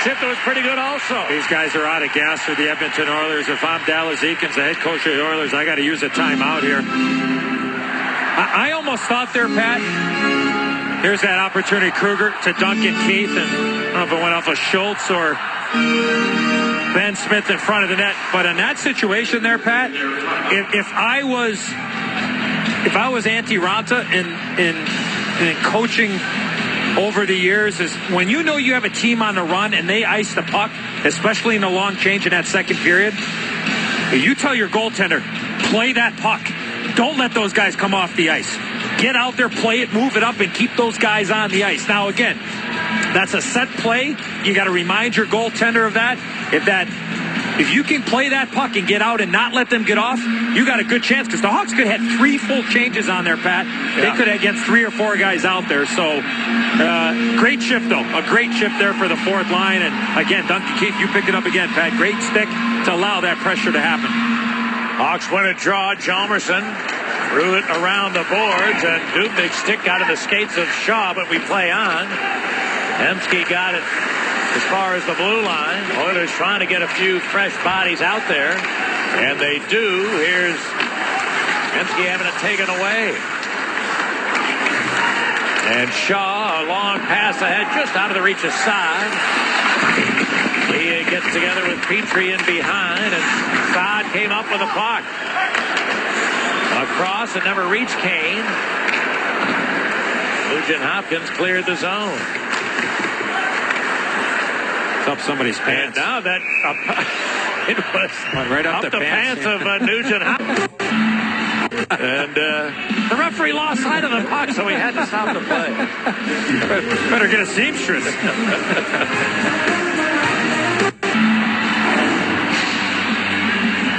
shift that was pretty good also. These guys are out of gas for the Edmonton Oilers. If I'm Dallas Eakins, the head coach of the Oilers, I got to use a timeout here. I almost thought there, Pat, here's that opportunity, Kruger to Duncan Keith, and I don't know if it went off of Schultz or Ben Smith in front of the net. But in that situation there, Pat, if I was Antti Raanta in coaching over the years, is when you know you have a team on the run and they ice the puck, especially in the long change in that second period, you tell your goaltender, play that puck. Don't let those guys come off the ice. Get out there, play it, move it up, and keep those guys on the ice. Now, again, that's a set play. You got to remind your goaltender of that. If you can play that puck and get out and not let them get off, you got a good chance, because the Hawks could have had 3 full changes on there, Pat. Yeah. They could have against 3 or 4 guys out there. So, great shift, though. A great shift there for the fourth line. And, again, Duncan Keith, you picked it up again, Pat. Great stick to allow that pressure to happen. Hawks win a draw. Hjalmarsson threw it around the boards, and Dubnyk's stick got in the skates of Shaw, but we play on. Hemsky got it as far as the blue line. Oilers trying to get a few fresh bodies out there, and they do. Here's Hemsky having it taken away. And Shaw, a long pass ahead, just out of the reach of Saad. He gets together with Petrie in behind, and Saad came up with a puck. Across and never reached Kane. Nugent Hopkins cleared the zone. It's up somebody's pants. And now that it was right up the pants of Nugent Hopkins. And The referee lost sight of the puck, so he had to stop the play. Better get a seamstress.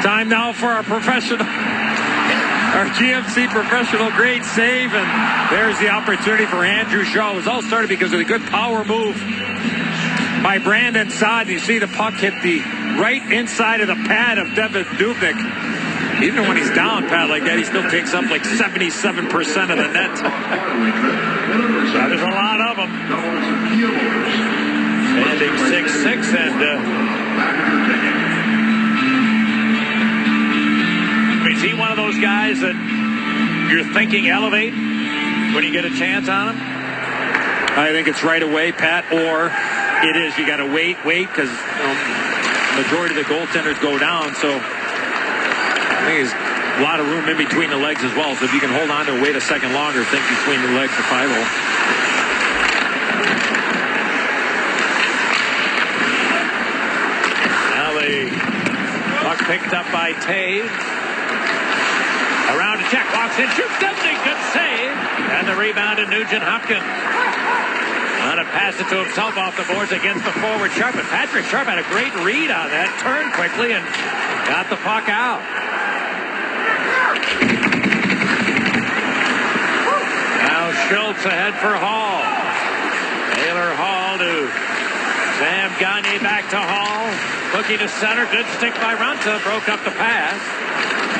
Time now for our GMC professional grade save, and there's the opportunity for Andrew Shaw. It was all started because of a good power move by Brandon Saad. You see the puck hit the right inside of the pad of Devin Dubnyk. Even when he's down, Pat, like that, he still takes up like 77% of the net. There's a lot of them. Ending 6-6, and is he one of those guys that you're thinking elevate when you get a chance on him? I think it's right away, Pat, or it is you got to wait, because majority of the goaltenders go down, so I think there's a lot of room in between the legs as well. So if you can hold on to wait a second longer, think between the legs, the 5-hole. Now the puck picked up by Taves. Around to check, walks in, shoots, Dubnyk, good save. And the rebound to Nugent Hopkins. On to pass it to himself off the boards against the forward Sharp. And Patrick Sharp had a great read on that, turned quickly and got the puck out. Now Schultz ahead for Hall. Taylor Hall to Sam Gagner, back to Hall. Looking to center, good stick by Runta, broke up the pass.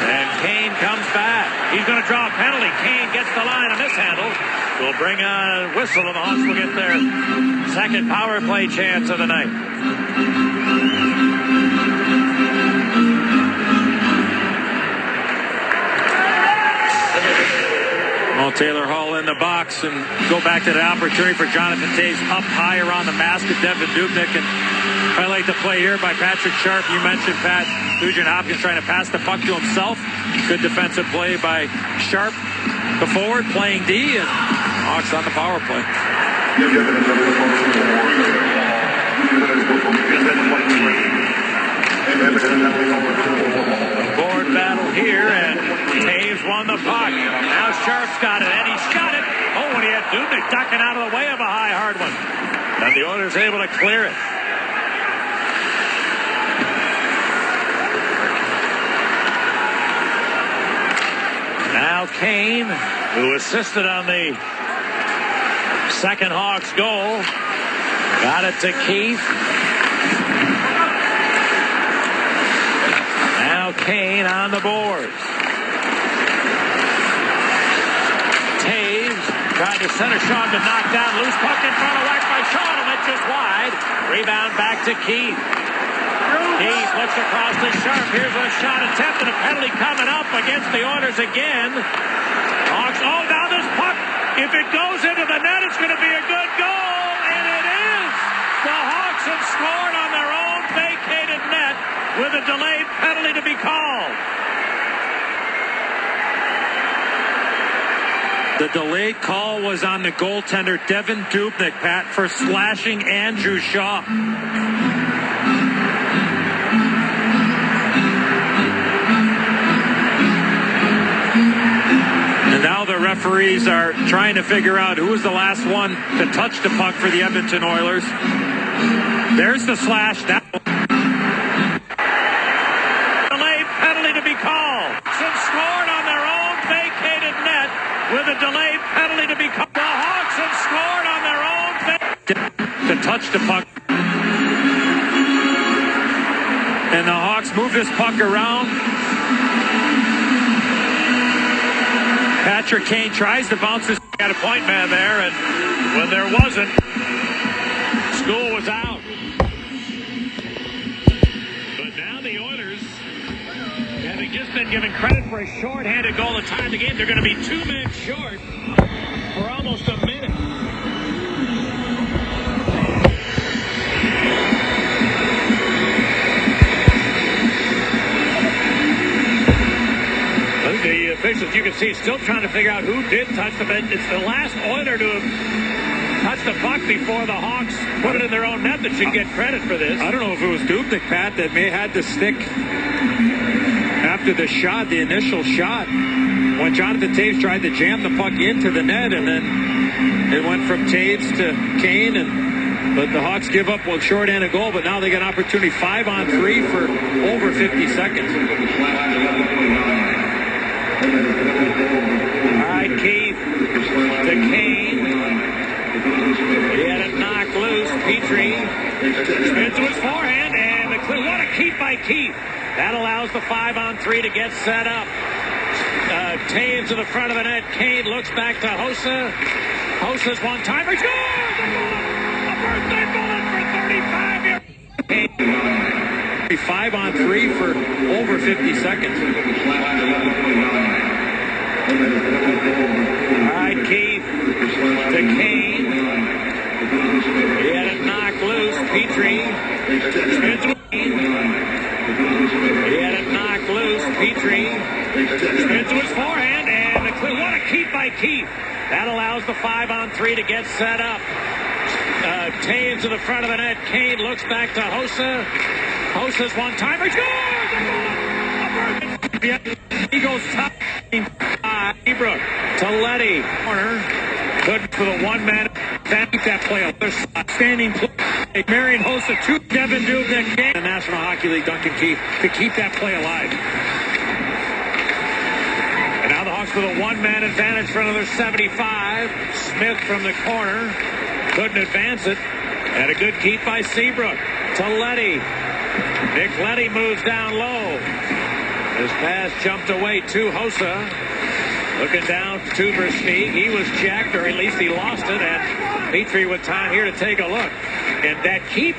And Kane comes back. He's going to draw a penalty. Kane gets the line, a mishandle. Will bring a whistle, and the Hawks will get their second power play chance of the night. Well, Taylor Hall in the box, and go back to the opportunity for Jonathan Taves up high around the mask of Devin Dubnyk. And I like the play here by Patrick Sharp. You mentioned, Pat, Nugent Hopkins trying to pass the puck to himself. Good defensive play by Sharp. The forward playing D, and Hawks on the power play. Board battle here, and Taves won the puck. Now Sharp's got it, and he's got it. Oh, and he had Dubnyk ducking out of the way of a high, hard one. And the Oilers able to clear it. Now Kane, who assisted on the second Hawks goal, got it to Keith. Now Kane on the boards. Taves tried to center Shaw to knock down. Loose puck in front of whack by Shaw, and it's just wide. Rebound back to Keith. Keith looks across to Sharp. Here's a shot attempt and a penalty coming up against the Oilers again. Hawks, now this puck, if it goes into the net, it's going to be a good goal, and it is. The Hawks have scored on their own vacated net with a delayed penalty to be called. The delayed call was on the goaltender Devin Dubnyk, Pat, for slashing Andrew Shaw. And now the referees are trying to figure out who was the last one to touch the puck for the Edmonton Oilers. There's the slash. That delayed penalty to be called. Some scored on their own vacated net with a delayed penalty to be called. The Hawks have scored on their own to touch the puck. And the Hawks move this puck around. Patrick Kane tries to bounce this. Got a point man there, and when there wasn't, School was out. But now the Oilers, having just been given credit for a short-handed goal to tie the game, they're going to be 2 men short for almost a minute. The officials, you can see, still trying to figure out who did touch the bench. It's the last Oiler to have touched the puck before the Hawks put it in their own net that should get credit for this. I don't know if it was Dubnyk, Pat, that may have had the stick after the shot, the initial shot. when Jonathan Toews tried to jam the puck into the net, and then it went from Toews to Kane, but the Hawks give up a short end of goal, but now they get an opportunity 5-on-3 for over 50 seconds. All right, Keith to Kane. He had it knocked loose. Petrie spins to his forehand, and what a keep by Keith. That allows the 5-on-3 to get set up. Toews to the front of the net. Kane looks back to Hossa. Hossa's one-timer. Scores! A birthday bullet for 35 yards. 5-on-3 for over 50 seconds. All right, Keith to Kane. He had it knocked loose. Petrie spins to Kane. He had it knocked loose. Petrie spins to his forehand, and what a keep by Keith. That allows the 5-on-3 to get set up. Toews to the front of the net. Kane looks back to Hossa. Hossa's one-timer. Scores! He goes top. Ebrook to Letty. Corner. Good for the one-man. Keep that play up. There's standing play. Marian Hossa to Devin Dubnyk. The National Hockey League, Duncan Keith, to keep that play alive. And now the Hawks with a one-man advantage for another 75. Smith from the corner. Couldn't advance it. And a good keep by Seabrook to Letty. Nick Letty moves down low. His pass jumped away to Hossa. Looking down to Versteeg. He was checked, or at least he lost it. And Petrie with time here to take a look. And that keep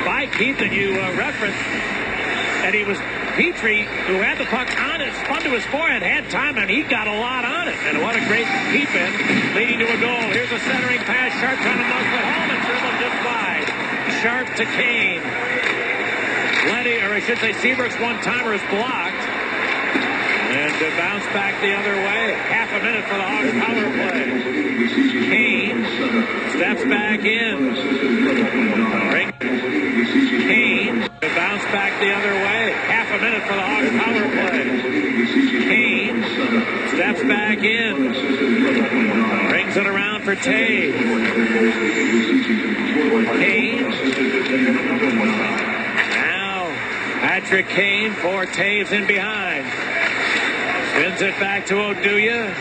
by Keith that you referenced. And he was Petrie, who had the puck on it, spun to his forehand, had time, and he got a lot on it. And what a great keep in, leading to a goal. Here's a centering pass. Sharp trying to muscle it home and dribble just wide. Sharp to Kane. Letty, or I should say Seabrook's one-timer is blocked. And to bounce back the other way. Half a minute for the Hawks power play. Kane steps back in. Kane to bounce back the other way. Half a minute for the Hawks power play. Kane steps back in. Brings it around for Toews. Kane. Now Patrick Kane for Toews in behind. Spins it back to Oduya.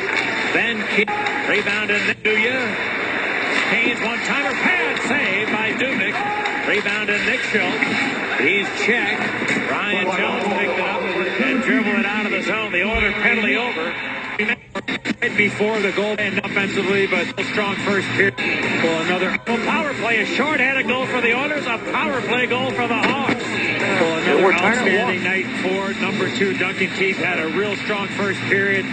Then rebound in Oduya. Kane's one-timer pass saved by Dubnyk. Rebound in Nick Schultz. He's checked. Ryan Jones picked it up and dribbled it out of the zone. The Oilers penalty over. Right before the goal and offensively, but a strong first period. Well, another power play. A short-handed goal for the Oilers. A power play goal for the Hawks. Well, another outstanding night for number 2. Duncan Keith had a real strong first period.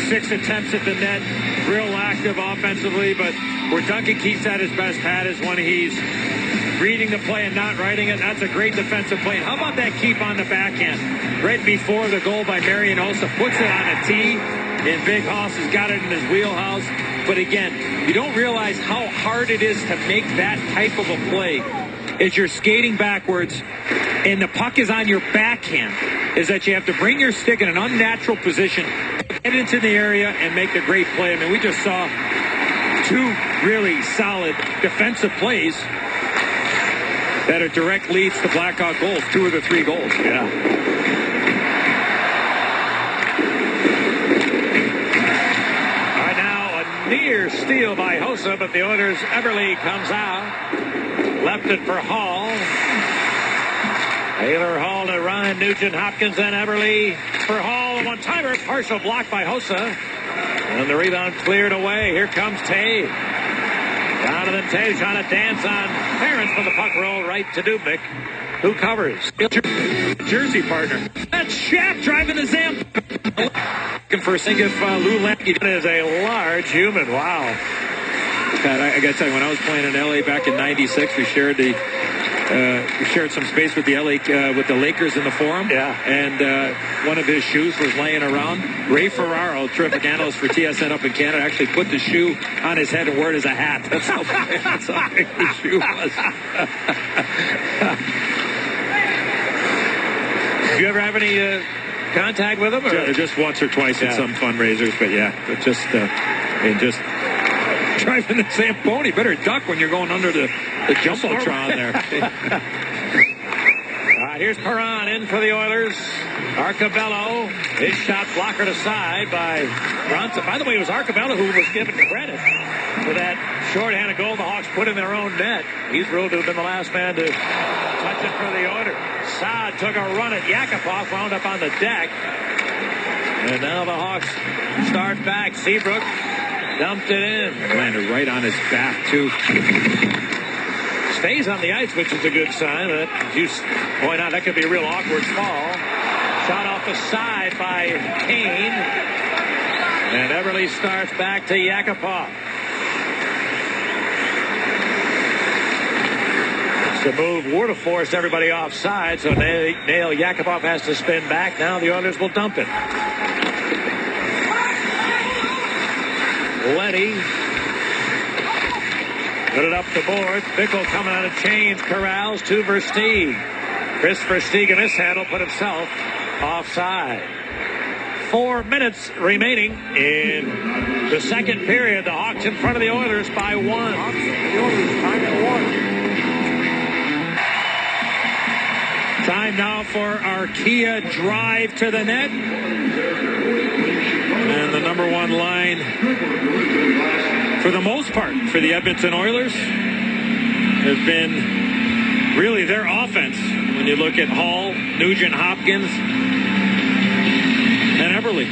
6 attempts at the net. Real active offensively, but where Duncan Keith's at his best, Pat, is when he's reading the play and not writing it. That's a great defensive play. How about that keep on the backhand? Right before the goal by Marian Hossa. Puts it on a tee. And Big Hoss has got it in his wheelhouse. But again, you don't realize how hard it is to make that type of a play as you're skating backwards and the puck is on your backhand, is that you have to bring your stick in an unnatural position, get into the area, and make the great play. I mean, we just saw 2 really solid defensive plays that are direct leads to Blackhawk goals, 2 of the 3 goals. Yeah. Near steal by Hossa, but the Oilers' Eberle comes out. Left it for Hall. Taylor Hall to Ryan Nugent Hopkins, and Eberle for Hall. A one-timer, partial block by Hossa. And the rebound cleared away. Here comes Toews. Jonathan Toews trying to dance on Ferentz for the puck roll right to Dubnyk, who covers. Jersey partner. That's Shack driving the Zam. For a thing if Lou Lamke is a large human. Wow. Pat, I got to tell you, when I was playing in LA back in '96, we shared some space with the with the Lakers in the Forum. Yeah. And one of his shoes was laying around. Ray Ferraro, terrific analyst for TSN up in Canada, actually put the shoe on his head and wore it as a hat. That's how big the shoe was. Do you ever have any contact with him? Or? Just once or twice at some fundraisers, but yeah, but just driving the Zamboni. Better duck when you're going under the jumbotron there. Here's Perron in for the Oilers. Arcabello, his shot blockered aside by Bronson. By the way, it was Arcabello who was given credit for that shorthanded goal the Hawks put in their own net. He's ruled to have been the last man to touch it for the Oilers. Saad took a run at Yakupov, wound up on the deck. And now the Hawks start back. Seabrook dumped it in. Landed right on his back, too. Stays on the ice, which is a good sign. But as you point out, that could be a real awkward fall. Shot off the side by Kane. And Everly starts back to Yakupov. The move would have forced everybody offside, so Nail Yakupov has to spin back. Now the Oilers will dump it. Letty put it up the board. Bickle coming on a change. Corrals to Versteeg. Chris Versteeg in this handle put himself offside. 4 minutes remaining in the second period. The Hawks in front of the Oilers by 1. The Oilers tied at 1. Time now for our Kia drive to the net. And the number one line, for the most part, for the Edmonton Oilers has been really their offense. When you look at Hall, Nugent Hopkins, and Everly.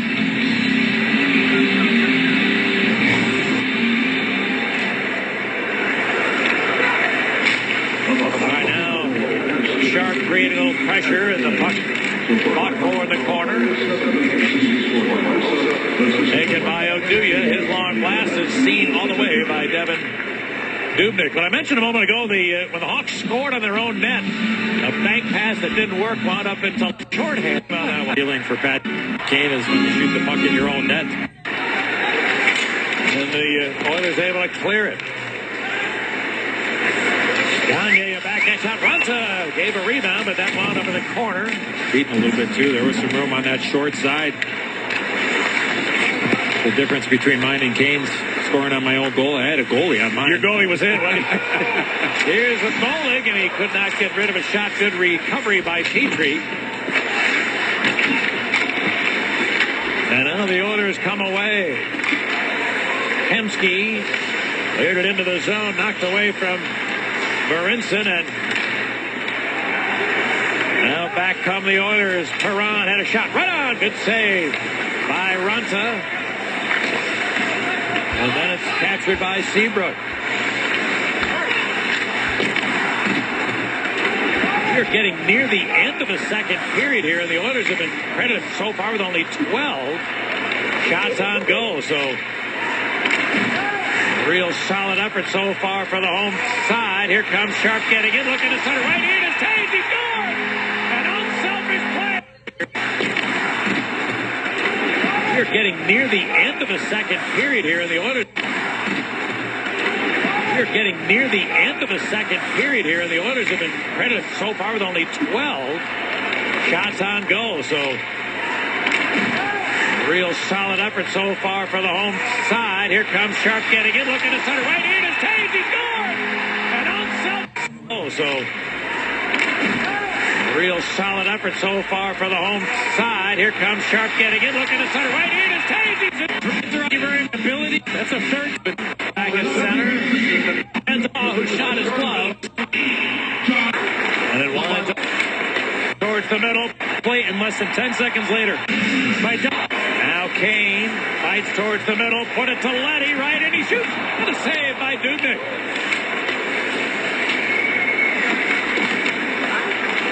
Right now, Sharp creating a little pressure and the puck caught forward the corner. Taken by Oduya. His long blast is seen all the way by Devin Dubnyk. But I mentioned a moment ago, when the Hawks scored on their own net, a bank pass that didn't work wound up into shorthand on that one. Feeling for Pat Kane is when you shoot the puck in your own net. And the Oilers able to clear it. Gagne, a backhand shot. Runza gave a rebound, but that wound up in the corner. Beaten a little bit, too. There was some room on that short side. The difference between mine and Kane's scoring on my own goal. I had a goalie on mine. Your goalie was in, wasn't he? Here's with Molig, and he could not get rid of a shot. Good recovery by Petrie. And now the Oilers come away. Hemsky cleared it into the zone, knocked away from Berenson, and now back come the Oilers. Perron had a shot right on. Good save by Runta. And then it's captured by Seabrook. We're getting near the end of the second period here, and the Oilers have been credited so far with only 12 shots on goal. So real solid effort so far for the home side. Here comes Sharp getting in, looking to center right in. It's Taves. He scored! An unselfish play. We're getting near the end of the second period here, and the Oilers. We're getting near the end of the second period here, and the Oilers have been credited so far with only 12 shots on goal. So real solid effort so far for the home side. Here comes Sharp getting in, looking to center right in. It's Taves. He scored! An unselfish. So real solid effort so far for the home side. Here comes Sharp getting in, looking to center right in. It's Taves. Ability. That's a third. Back at center. And who shot his glove. And it winds up towards the middle. Play in less than 10 seconds later. Now Kane fights towards the middle. Put it to Letty. Right, and he shoots. And a save by Dubnyk.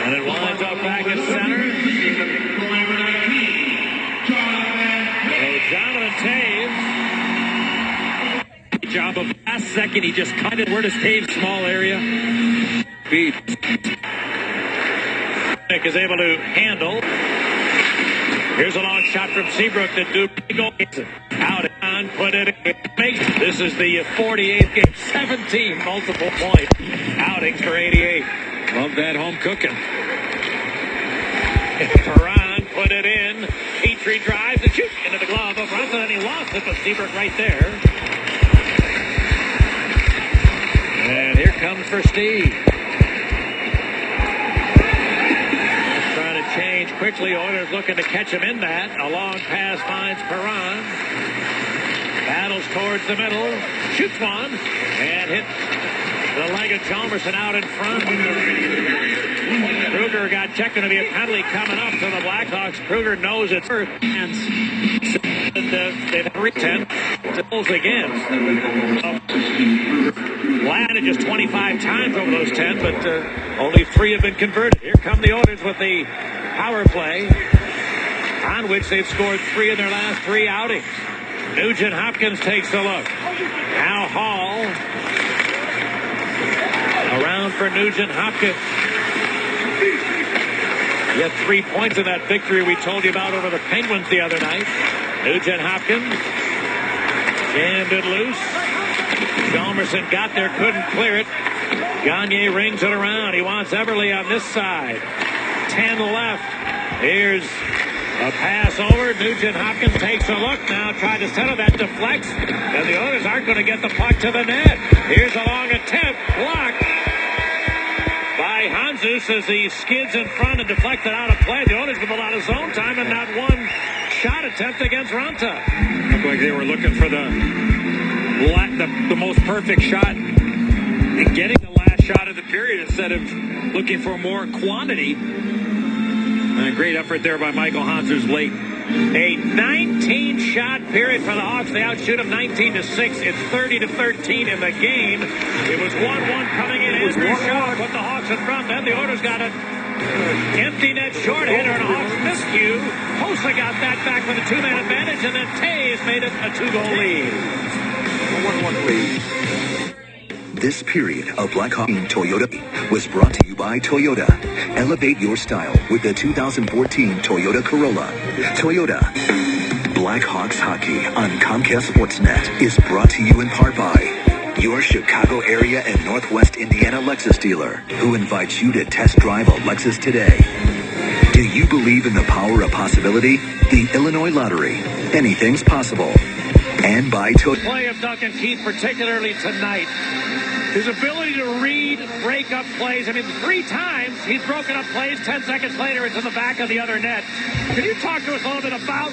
And it winds up back at center. So Jonathan Taves. Job of last second. He just cut it. Where does Taves' small area? Beat. Nick is able to handle. Here's a long shot from Seabrook that Dubnyk out and put it in. This is the 48th game. 17 multiple point outings for 88. Love that home cooking. Perron put it in. Petrie drives and shoots into the glove of Runza, and he lost it, but Seabrook right there. And here comes for Steve. Trying to change quickly. Oilers looking to catch him in that. A long pass finds Perron. Battles towards the middle. Shoots one. And hits the leg of Chalmerson out in front. Kruger got checked. Going to be a penalty coming up to the Blackhawks. Kruger knows it's first. And they've re-10. Goals again. Landed just 25 times over those 10, but only 3 have been converted. Here come the Oilers with the power play, on which they've scored 3 in their last 3 outings. Nugent Hopkins takes a look. Now Hall. Around for Nugent Hopkins. He had 3 points in that victory we told you about over the Penguins the other night. Nugent Hopkins jammed it loose. Chalmerson got there, couldn't clear it. Gagne rings it around. He wants Everly on this side. 10 left. Here's a pass over. Nugent Hopkins takes a look. Now tried to settle that, deflects. And the Oilers aren't going to get the puck to the net. Here's a long attempt. Blocked by Hanzus as he skids in front and deflected out of play. The Oilers with a lot of zone time and not one shot attempt against Ranta. Looked like they were looking for the most perfect shot and getting the last shot of the period instead of looking for more quantity. And a great effort there by Michael Hanzus late. A 19-shot period for the Hawks. They outshoot them 19-6. It's 30-13 in the game. It was 1-1 coming in. Andrew Shaw put the Hawks in front. Then the Oilers got an empty net shorthander and a Hawks miscue. Hossa got that back with a 2-man advantage, and then Taves made it a 2-goal lead. 1-1 lead. This period of Blackhawk Toyota was brought to you by Toyota. Elevate your style with the 2014 Toyota Corolla. Toyota. Blackhawks hockey on Comcast Sportsnet is brought to you in part by your Chicago area and Northwest Indiana Lexus dealer, who invites you to test drive a Lexus today. Do you believe in the power of possibility? The Illinois Lottery. Anything's possible. And by Toyota. Play of Duncan Keith, particularly tonight. His ability to read, break up plays. I mean, 3 times he's broken up plays. 10 seconds later, it's in the back of the other net. Can you talk to us a little bit about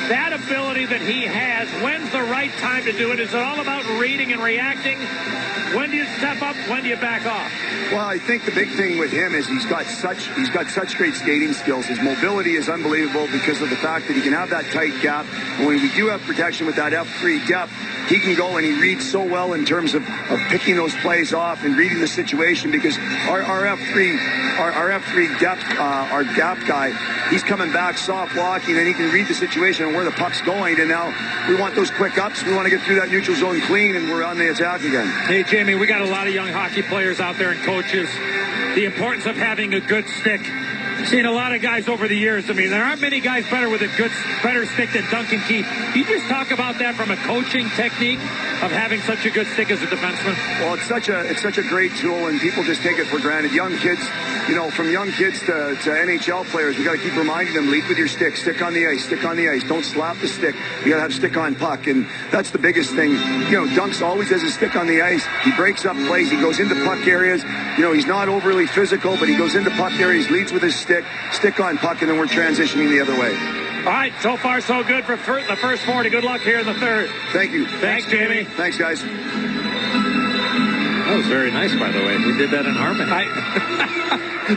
that ability that he has? When's the right time to do it? Is it all about reading and reacting? When do you step up? When do you back off? Well, I think the big thing with him is he's got such great skating skills. His mobility is unbelievable because of the fact that he can have that tight gap. And when we do have protection with that F3 depth, he can go and he reads so well in terms of picking those plays off and reading the situation, because our F3 depth, our gap guy, he's coming back soft blocking, and he can read the situation and where the puck's going. And now we want those quick ups. We want to get through that neutral zone clean, and we're on the attack again. Hey, Jamie, we got a lot of young hockey players out there and coaches. The importance of having a good stick. Seen a lot of guys over the years. I mean, there aren't many guys better with a better stick than Duncan Keith. You just talk about that from a coaching technique of having such a good stick as a defenseman. Well, it's such a great tool, and people just take it for granted. Young kids, from young kids to NHL players, we got to keep reminding them: lead with your stick, stick on the ice, stick on the ice. Don't slap the stick. You got to have stick on puck, and that's the biggest thing. Dunks always has his stick on the ice. He breaks up plays. He goes into puck areas. He's not overly physical, but he goes into puck areas, leads with his stick on puck, and then we're transitioning the other way. All right, so far so good for the first 40. Good luck here in the third. Thank you. Thanks, Jamie. Thanks, guys. That was very nice, by the way. We did that in harmony.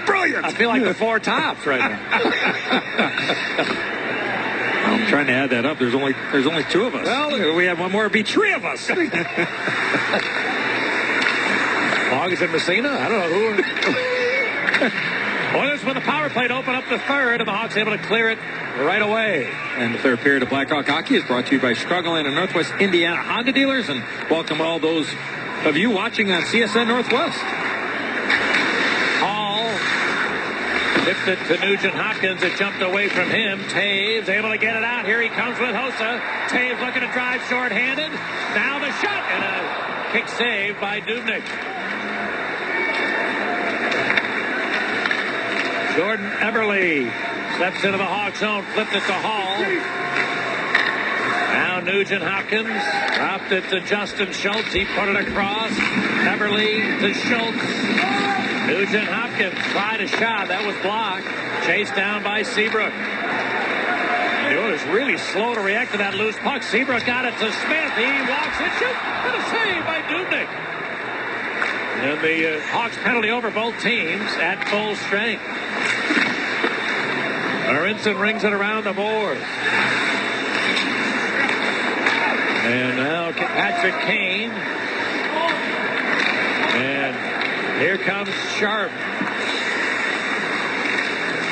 Brilliant. I feel like the Four Tops right now. I'm trying to add that up. There's only 2 of us. Well, we have one more. It'd be 3 of us. Logs and Messina? I don't know who. Oilers with the power play to open up the third, and the Hawks able to clear it right away. And the third period of Blackhawk hockey is brought to you by Chicagoland and Northwest Indiana Honda dealers, and welcome all those of you watching on CSN Northwest. Hall tipped it to Nugent Hopkins. It jumped away from him. Taves able to get it out. Here he comes with Hossa. Taves looking to drive short-handed. Now the shot, and a kick save by Dubnyk. Jordan Everly Steps into the Hawk zone, flipped it to Hall. Now Nugent Hopkins dropped it to Justin Schultz. He put it across. Beverly to Schultz. Nugent Hopkins tried a shot. That was blocked. Chased down by Seabrook. The Oilers really slow to react to that loose puck. Seabrook got it to Smith. He walks it, shoots, and a save by Dubnyk. And the Hawks penalty over both teams at full strength. Aronson rings it around the board. And now Patrick Kane. And here comes Sharp.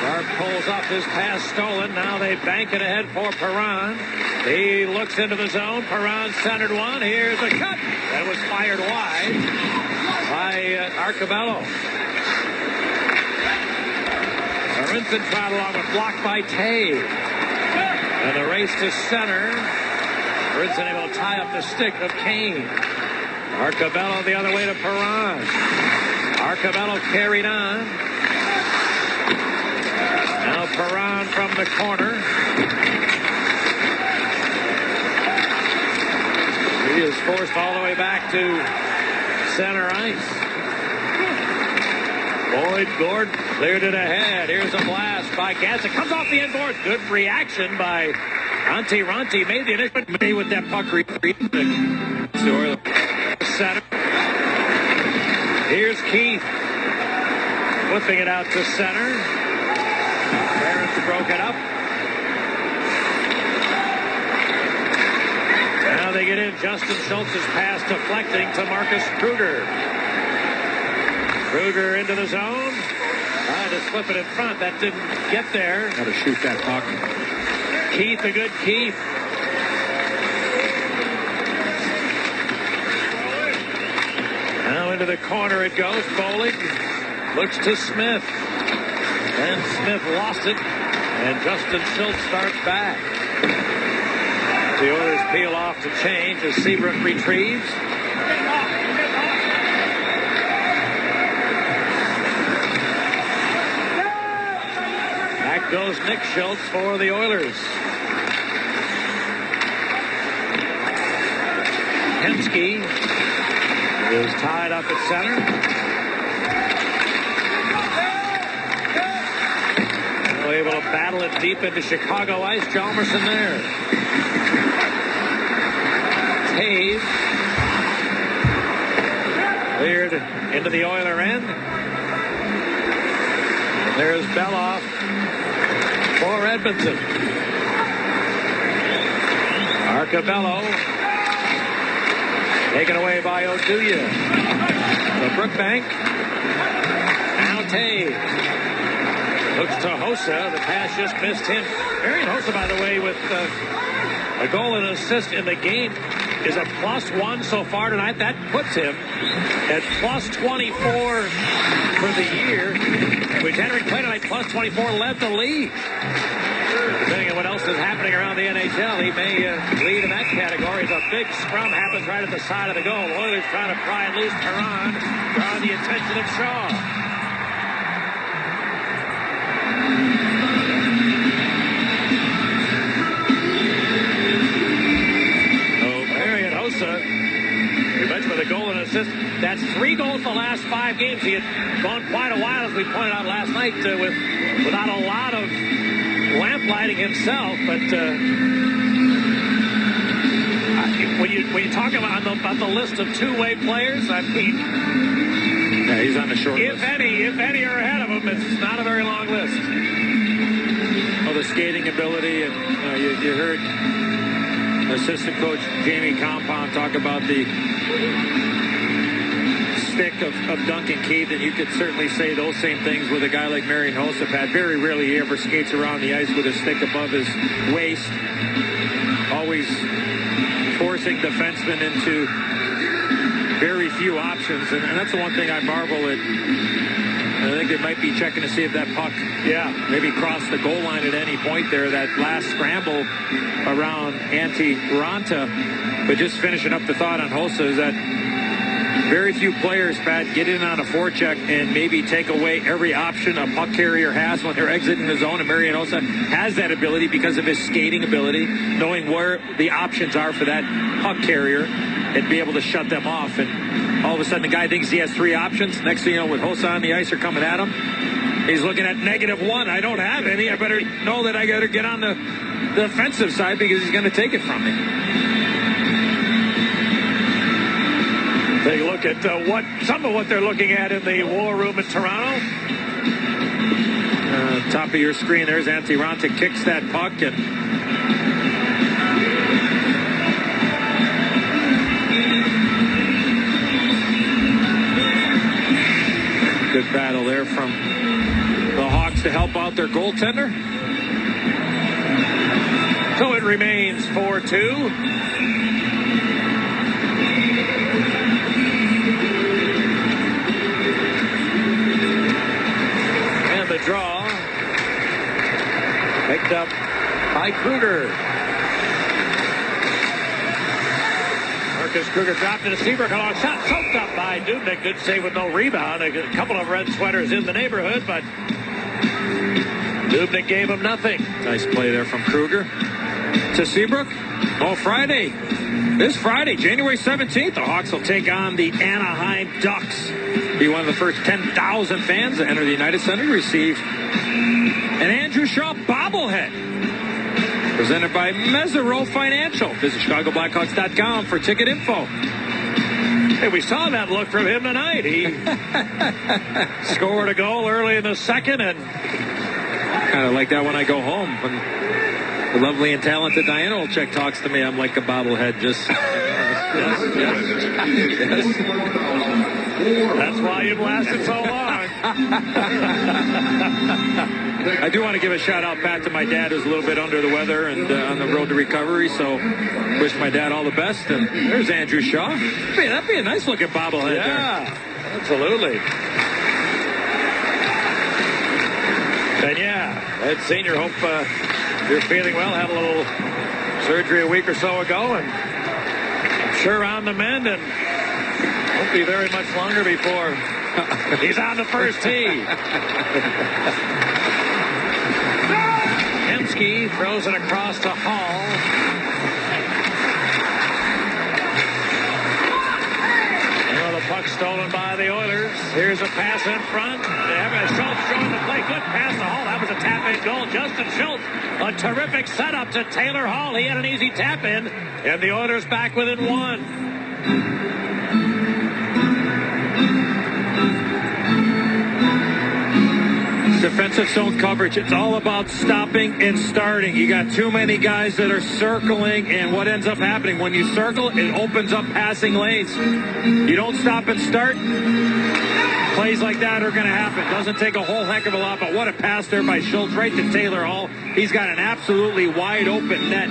Sharp pulls off his pass stolen. Now they bank it ahead for Perron. He looks into the zone. Perron centered one. Here's a cut. That was fired wide by Arcabello. Aronson tried along with blocked by Taves. And the race to center. Aronson able to tie up the stick of Kane. Arcabello the other way to Perron. Arcabello carried on. Now Perron from the corner. He is forced all the way back to center ice. Boyd Gordon cleared it ahead. Here's a blast by Gatz. It comes off the end board. Good reaction by Ranti made the initiative with that puck. Center. Here's Keith. Flipping it out to center. Barons broke it up. Now they get in. Justin Schultz's pass deflecting to Marcus Kruger. Kruger into the zone. Tried to slip it in front. That didn't get there. Got to shoot that puck. Keith, a good Keith. Now into the corner it goes. Bowling looks to Smith. And Smith lost it. And Justin Schultz starts back. The Oilers peel off to change as Seabrook retrieves. Back goes Nick Schultz for the Oilers. Hemsky is tied up at center. Able to battle it deep into Chicago ice. Chalmerson there. Taves cleared into the Oiler end. And there's Beloff for Edmonton. Arcabello taken away by Oduya. The Brookbank. Now Taves. Looks to Hossa. The pass just missed him. Marian Hossa, by the way, with a goal and an assist in the game, is a +1 so far tonight. That puts him at +24 for the year. With Henrik play tonight, +24 led the league. Depending on what else is happening around the NHL, he may lead in that category. As a big scrum happens right at the side of the goal. Oilers trying to pry it loose. Perron drawing the attention of Shaw. You mentioned with a goal and an assist. That's 3 goals the last 5 games. He had gone quite a while, as we pointed out last night, without a lot of lamplighting himself. But when you talk about the list of two-way players, I mean, yeah, he's on the short list. If any are ahead of him, it's not a very long list. Well, the skating ability, and you heard assistant coach Jamie Compound talk about the stick of Duncan Keith, and you could certainly say those same things with a guy like Marian Hossa. Very rarely he ever skates around the ice with his stick above his waist, always forcing defensemen into very few options, and that's the one thing I marvel at. I think they might be checking to see if that puck, maybe crossed the goal line at any point there. That last scramble around Antti Ranta. But just finishing up the thought on Hossa is that Very few players, Pat, get in on a forecheck and maybe take away every option a puck carrier has when they're exiting the zone. And Marianosa has that ability because of his skating ability, knowing where the options are for that puck carrier and be able to shut them off. And all of a sudden, the guy thinks he has 3 options. Next thing you know, with Hossa on the ice or coming at him, he's looking at -1. I don't have any. I better know that I got to get on the defensive side because he's going to take it from me. Take a look at some of what they're looking at in the war room in Toronto. Top of your screen, there's Antti Raanta kicks that puck, and good battle there from the Hawks to help out their goaltender. So it remains 4-2. The draw picked up by Kruger. Marcus Kruger dropped it to Seabrook. A long shot choked up by Dubnyk. Good save with no rebound. A couple of red sweaters in the neighborhood, but Dubnyk gave him nothing. Nice play there from Kruger to Seabrook. Oh, Friday. This Friday, January 17th, the Hawks will take on the Anaheim Ducks. Be one of the first 10,000 fans to enter the United Center to receive an Andrew Shaw bobblehead. Presented by Mesereau Financial. Visit ChicagoBlackhawks.com for ticket info. Hey, we saw that look from him tonight. He scored a goal early in the second, and kind of like that when I go home. When the lovely and talented Diana Olczyk talks to me, I'm like a bobblehead. Just yes. That's why you've lasted so long. I do want to give a shout out, Pat, to my dad, who's a little bit under the weather and on the road to recovery. So wish my dad all the best. And there's Andrew Shaw. That'd be a nice looking bobblehead. Yeah, there. Absolutely. And yeah, Ed Senior, hope you're feeling well. Had a little surgery a week or so ago, and I'm sure on the mend, and won't be very much longer before he's on the first tee. Hemsky throws it across to Hall. Well, the puck stolen by the Oilers. Here's a pass in front. Schultz showing the play. Good pass to Hall. That was a tap-in goal. Justin Schultz, a terrific setup to Taylor Hall. He had an easy tap-in, and the Oilers back within 1. Defensive zone coverage. It's all about stopping and starting. You got too many guys that are circling, and what ends up happening when you circle, it opens up passing lanes. You don't stop and start, plays like that are going to happen. Doesn't take a whole heck of a lot, but what a pass there by Schultz right to Taylor Hall. He's got an absolutely wide open net.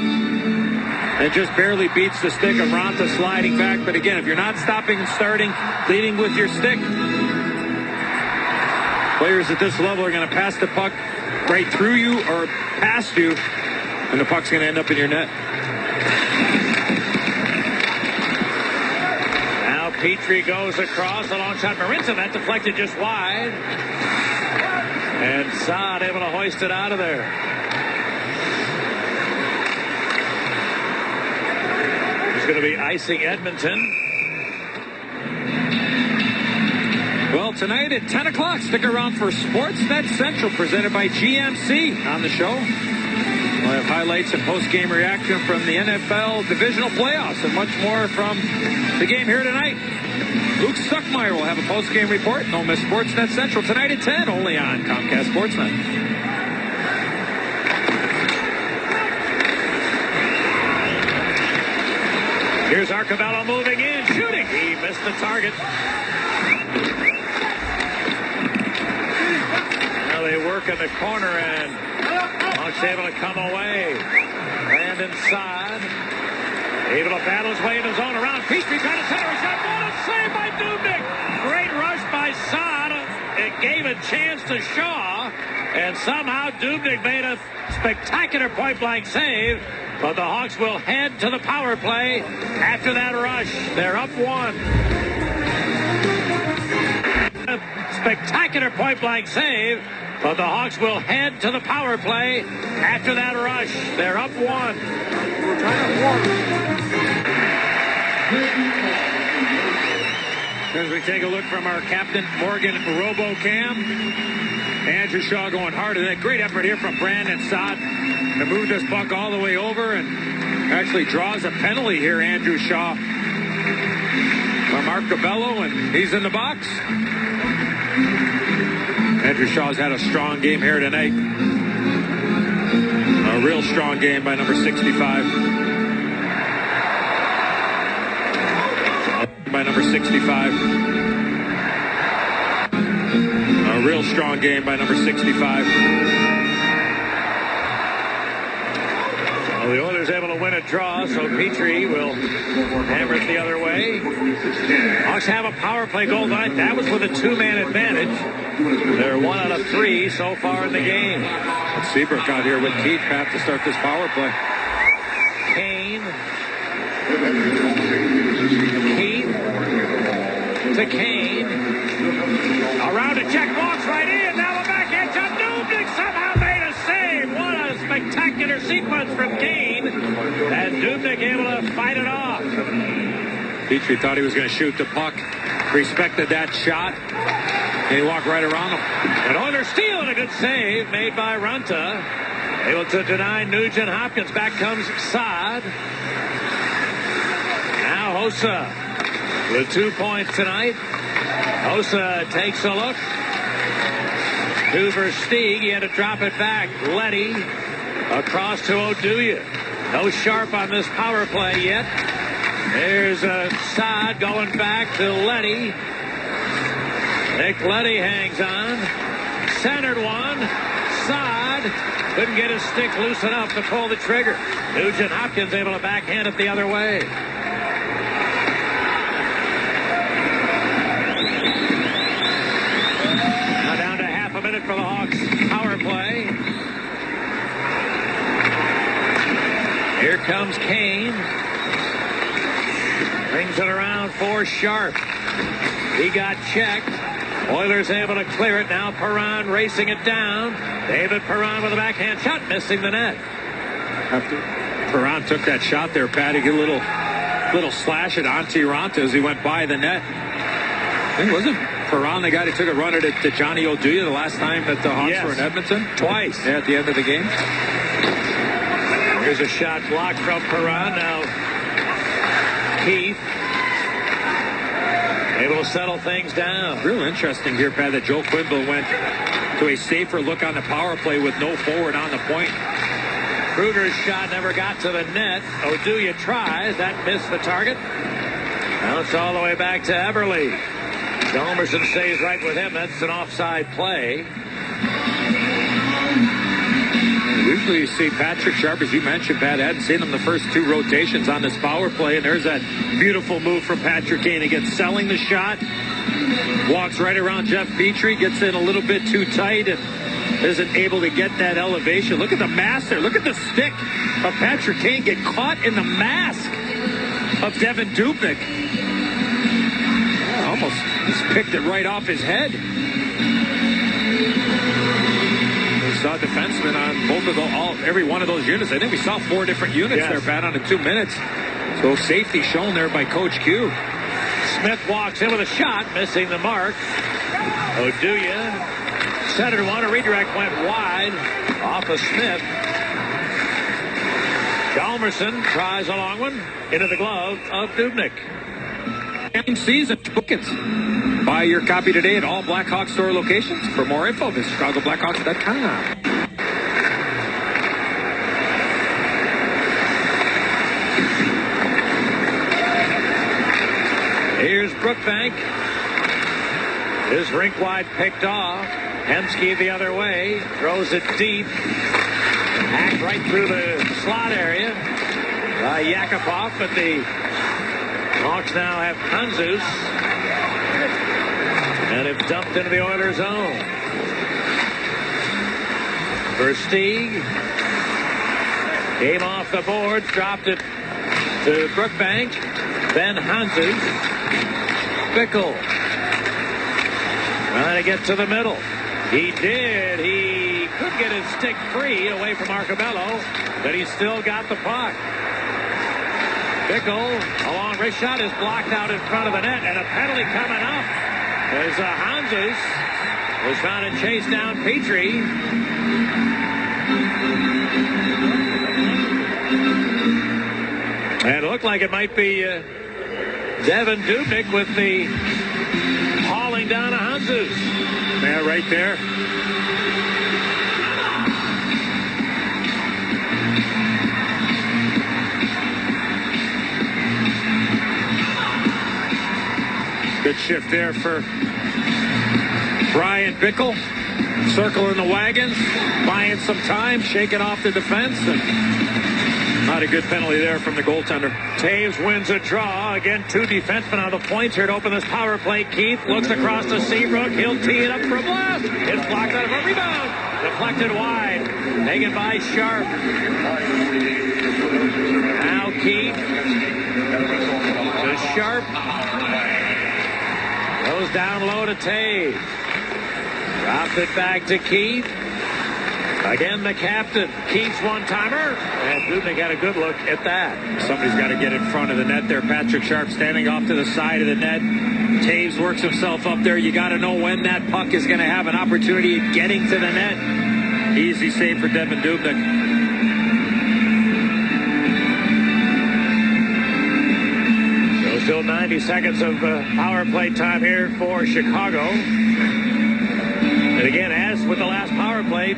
It just barely beats the stick of Raanta sliding back. But again, if you're not stopping and starting, leading with your stick, players at this level are going to pass the puck right through you or past you, and the puck's going to end up in your net. Now Petrie goes across. A long shot. Marinson, that deflected just wide. And Saad able to hoist it out of there. He's going to be icing Edmonton. Well, tonight at 10 o'clock, stick around for Sportsnet Central, presented by GMC on the show. We'll have highlights and post-game reaction from the NFL divisional playoffs and much more from the game here tonight. Luke Stuckmeyer will have a post-game report. Don't miss Sportsnet Central tonight at 10, only on Comcast Sportsnet. Here's Arcabello moving in, shooting. He missed the target. Now they work in the corner, and Hawks able to come away. Landon Saad able to battle his way in the zone around. Petrie trying to center a shot. What a save by Dubnyk. Great rush by Saad. It gave a chance to Shaw, and somehow Dubnyk made a spectacular point-blank save. But the Hawks will head to the power play after that rush. They're up 1. Spectacular point-blank save, but the Hawks will head to the power play after that rush. They're up 1. We're trying to warm. As we take a look from our captain, Morgan RoboCam, Andrew Shaw going hard at that. Great effort here from Brandon Saad to move this puck all the way over and actually draws a penalty here, Andrew Shaw. By Mark Cabello, and he's in the box. Andrew Shaw's had a strong game here tonight. A real strong game by number 65. By number 65. A real strong game by number 65. Well, the Oilers able to win a draw, so Petrie will hammer it the other way. Hawks have a power play goal tonight. That was with a 2-man advantage. They're 1 out of 3 so far in the game. Seabrook out here with Keith Pat to start this power play. Kane. Keith to Kane. Around to check, walks right in. Now the backhand shot. Dubnyk somehow made a save. What a spectacular sequence from Kane. And Dubnyk able to fight it off. Petrie thought he was going to shoot the puck. Respected that shot. And he walked right around him. An Oilers steal and a good save made by Runta. Able to deny Nugent Hopkins. Back comes Saad. Now Hossa with 2 points tonight. Hossa takes a look. To Versteeg. He had to drop it back. Leddy across to Oduya. No Sharp on this power play yet. There's Saad going back to Leddy. Nick Leddy hangs on. Centered one. Saad couldn't get his stick loose enough to pull the trigger. Nugent Hopkins able to backhand it the other way. Now down to half a minute for the Hawks power play. Here comes Kane. Brings it around for Sharp. He got checked. Oilers able to clear it. Now Perron racing it down. David Perron with a backhand shot, missing the net. After Perron took that shot there, Patty, get a little slash at Antti Ranta as he went by the net. It wasn't Perron the guy that took a run at it to Johnny Oduya the last time that the Hawks were in Edmonton? Twice. Yeah, at the end of the game. Here's a shot blocked from Perron. Now Keith able to settle things down. Real interesting here, Pat, that Joe Quenneville went to a safer look on the power play with no forward on the point. Kruger's shot never got to the net. Oduya tries. That missed the target. Bounced all the way back to Eberle. Hjalmarsson stays right with him. That's an offside play. Usually you see Patrick Sharp, as you mentioned, Pat. I hadn't seen him the first 2 rotations on this power play, and there's that beautiful move from Patrick Kane. Again, selling the shot, walks right around Jeff Petrie, gets in a little bit too tight, and isn't able to get that elevation. Look at the mask there. Look at the stick of Patrick Kane get caught in the mask of Devin Dubnyk. Almost just picked it right off his head. We saw defensemen on both of every one of those units. I think we saw 4 different units there, Pat, on the 2 minutes. So safety shown there by Coach Q. Smith walks in with a shot, missing the mark. Oduya centered one. A redirect went wide off of Smith. Hjalmarsson tries a long one into the glove of Dubnyk. Season tickets. Buy your copy today at all Blackhawks store locations. For more info, visit ChicagoBlackhawks.com. Here's Brookbank. His rink wide picked off. Hemsky the other way. Throws it deep. Hacked right through the slot area by Yakupov, but the Hawks now have Hanzus and have dumped into the Oilers' zone. Versteeg came off the boards, dropped it to Brookbank. Then Hanzus. Bickle. Trying to get to the middle. He did. He could get his stick free away from Arcabello, but he's still got the puck. Bickle, a long wrist shot, is blocked out in front of the net, and a penalty coming up as Hanzus was trying to chase down Petrie. And it looked like it might be Devin Dubnyk with the hauling down of Hanzus. Yeah, right there. Good shift there for Brian Bickle. Circling the wagons, buying some time, shaking off the defense. And not a good penalty there from the goaltender. Taves wins a draw. Again, 2 defensemen on the points here to open this power play. Keith looks across to Seabrook. He'll tee it up for a blast. It's blocked out of a rebound. Deflected wide. Taken by Sharp. Now Keith to Sharp. Goes down low to Taves. Dropped it back to Keith. Again, the captain. Keith's one-timer. And Dubnyk had a good look at that. Somebody's got to get in front of the net there. Patrick Sharp standing off to the side of the net. Taves works himself up there. You got to know when that puck is going to have an opportunity of getting to the net. Easy save for Devin Dubnyk. So still 90 seconds of power play time here for Chicago. And again, as with the last power play,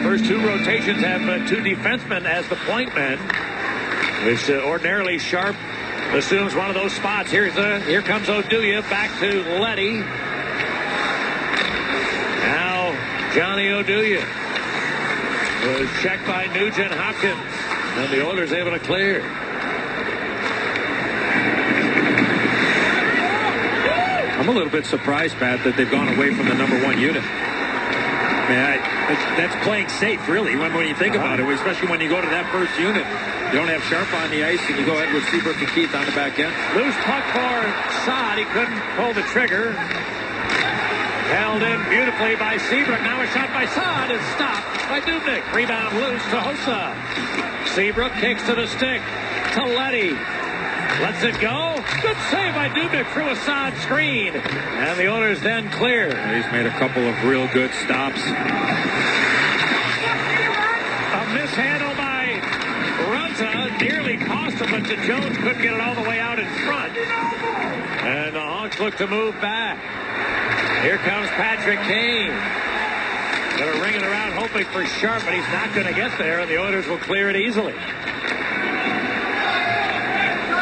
first 2 rotations have 2 defensemen as the point men, which ordinarily Sharp assumes one of those spots. Here comes Oduya back to Leddy. Now Johnny Oduya was checked by Nugent Hopkins, and the Oilers able to clear. I'm a little bit surprised, Pat, that they've gone away from the number 1 unit. That's playing safe, really, when you think about it, especially when you go to that first unit. You don't have Sharp on the ice, and you go ahead with Seabrook and Keith on the back end. Loose puck for Saad. He couldn't pull the trigger. Held in beautifully by Seabrook. Now a shot by Saad is stopped by Dubnyk. Rebound loose to Hossa. Seabrook kicks to the stick to Leddy. Lets it go. Good save by Dubnyk through a Saad screen. And the Oilers then clear. He's made a couple of real good stops. A mishandle by Runza nearly cost him, but Jones couldn't get it all the way out in front. And the Hawks look to move back. Here comes Patrick Kane. They're ringing around hoping for Sharp, but he's not going to get there, and the Oilers will clear it easily.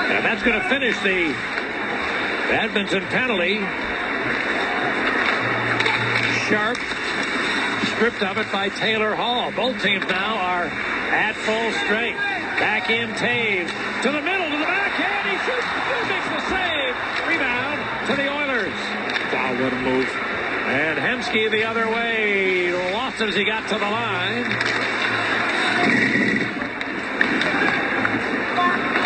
And that's going to finish the Edmonton penalty. Sharp stripped of it by Taylor Hall. Both teams now are at full strength. Back in Taves to the middle, to the backhand. He shoots. He makes the save. Rebound to the Oilers. Wow, what a move. And Hemsky the other way. Lost as he got to the line.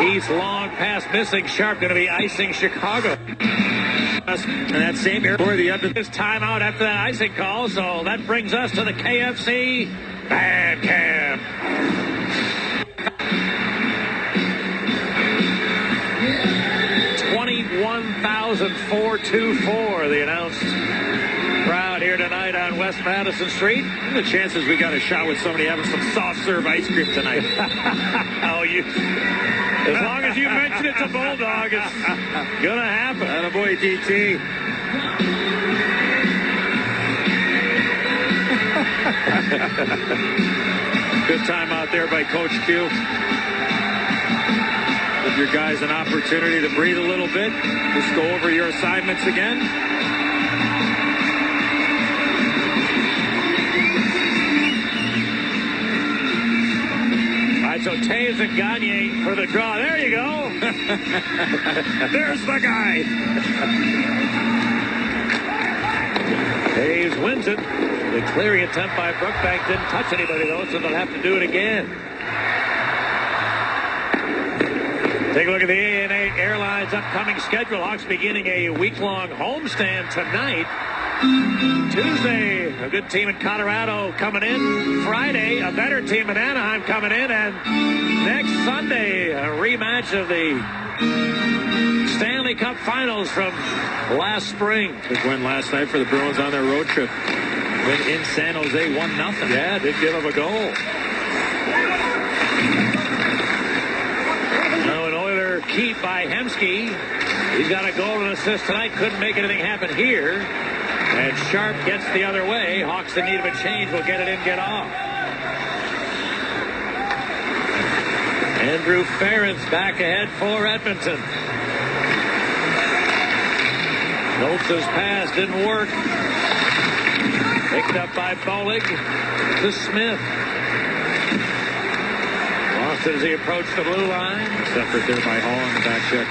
He's long pass missing. Sharp going to be icing Chicago. And that same area for the Edmonton timeout after that icing call. So that brings us to the KFC Band Camp. $21,424. The announced crowd here tonight on West Madison Street. What are the chances we got a shot with somebody having some soft serve ice cream tonight? Oh, as long as you mention it's a Bulldog, it's gonna happen. Attaboy, DT. Good time out there by Coach Q. Give your guys an opportunity to breathe a little bit. Just go over your assignments again. All right, so Taves and Gagne for the draw. There you go. There's the guy. Taves wins it. The clearing attempt by Brookbank didn't touch anybody, though, so they'll have to do it again. Take a look at the ANA Airlines upcoming schedule. Hawks beginning a week-long homestand tonight Tuesday, a good team in Colorado coming in. Friday, a better team in Anaheim coming in. And next Sunday, a rematch of the Stanley Cup Finals from last spring. Big win last night for the Bruins on their road trip. Win in San Jose, 1-0. Yeah, did give them a goal. Now an Oiler keep by Hemsky. He's got a goal and assist tonight. Couldn't make anything happen here. And Sharp gets the other way. Hawks in need of a change. Will get it in, get off. Andrew Ferentz back ahead for Edmonton. Schultz's pass didn't work. Picked up by Bollig to Smith. Lost it as he approached the blue line. Separate there by Hall on the back check.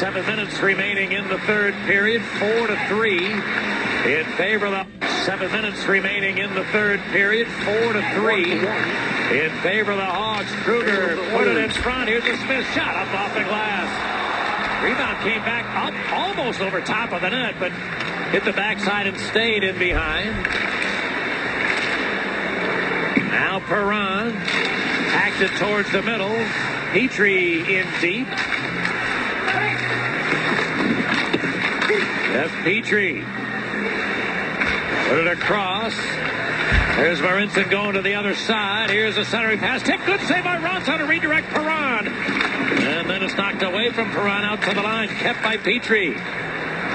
7 minutes remaining in the third period. 4-3 in favor of the 7 minutes remaining in the third period. 4-3 in favor of the Hawks. Kruger put it in front. Here's a Smith shot up off the glass. Rebound came back up almost over top of the net, but hit the backside and stayed in behind. Now Perron hacked it towards the middle. Petrie in deep. F. Petrie. Put it across. There's Marincin going to the other side. Here's a centering pass. Tip. Good save by Ronson to redirect Perron. And then it's knocked away from Perron out to the line. Kept by Petrie.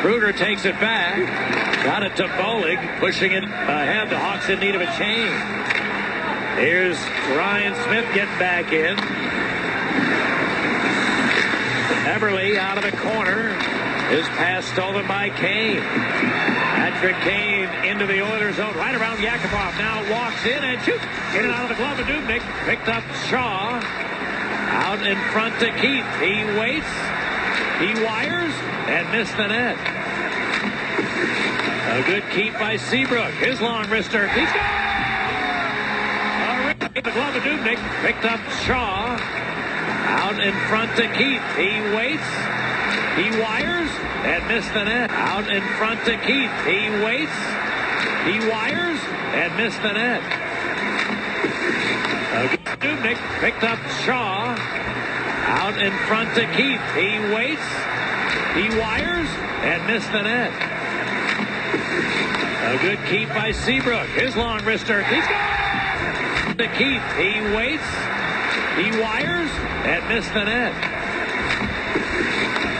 Kruger takes it back. Got it to Bollig. Pushing it ahead. The Hawks in need of a change. Here's Ryan Smith getting back in. Eberle out of the corner. His pass stolen by Kane. Patrick Kane into the Oilers zone, right around Yakupov. Now walks in and shoots. Get it out of the glove of Dubnyk. Picked up Shaw. Out in front to Keith. He waits. He wires and missed the net. A good keep by Seabrook. His long wrister. He's got the glove of Dubnyk. Picked up Shaw. Out in front to Keith. He waits. He wires and missed the net. Out in front to Keith. He waits. He wires and missed the net. Dubnyk picked up Shaw. Out in front to Keith. He waits. He wires and missed the net. A good keep by Seabrook. His long wrister. He's got to Keith. He waits. He wires and missed the net.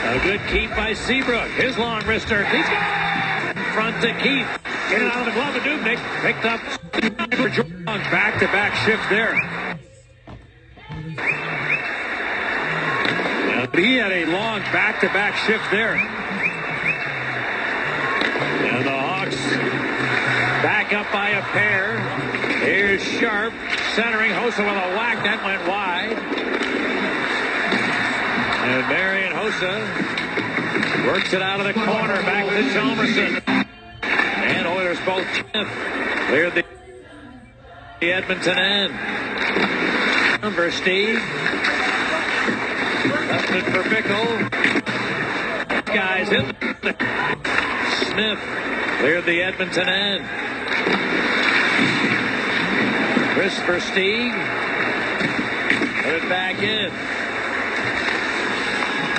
A good keep by Seabrook. His long wrister. He's got in front to Keith. Get it out of the glove of Dubnyk. Picked up for Jordan. Back-to-back shift there. He had a long back-to-back shift there. And the Hawks back up by a pair. Here's Sharp centering. Hossa with a whack. That went wide. And Marian Hossa works it out of the corner. Back to Chalmerson. And Oilers both cleared the Edmonton end. Versteeg. Left it for Bickle. Guys in. Smith cleared the Edmonton end. Chris Versteeg. Put it back in.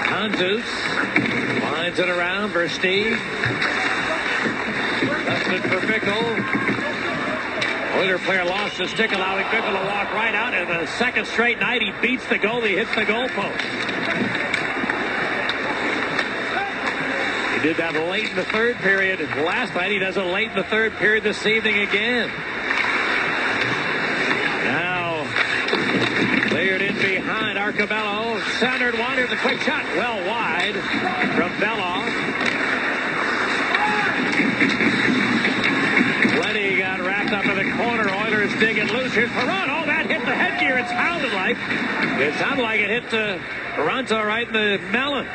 Hanzus lines it around. Versteeg. Left it for Bickle. Oiler player lost his stick, allowing Bickle to walk right out. And the second straight night, he beats the goalie, hits the goalpost. He did that late in the third period last night. He does it late in the third period this evening again. Now, cleared in behind Arcabello. Centered one. Here's a quick shot. Well wide from Beloff. Letty got wrapped up in the corner. Oilers digging loose. Here's Perron. Oh, that hit the headgear. It sounded like it hit Toronto right in the melon.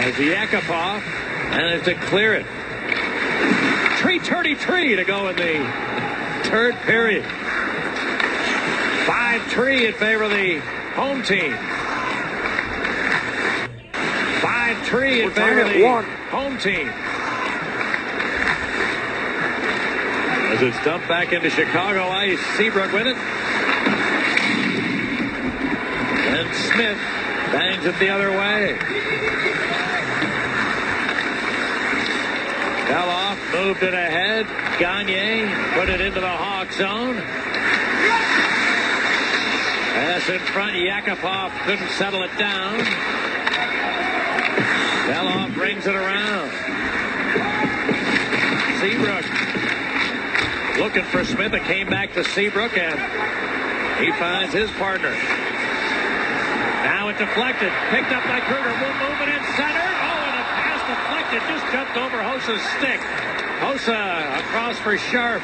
As Yakupov managed to clear it. 3:33 to go in the third period. 5-3 in favor of the home team. 5-3 in favor of the home team. As it's dumped back into Chicago ice, Seabrook with it. And Smith bangs it the other way. Fell off, moved it ahead. Gagne put it into the Hawk zone. Pass in front. Yakupov couldn't settle it down. Fell off, brings it around. Seabrook looking for Smith. It came back to Seabrook, and he finds his partner. Now it deflected. Picked up by Kruger. Moving in center. Oh, and a pass deflected. Just jumped over Hosa's stick. Hosa across for Sharp.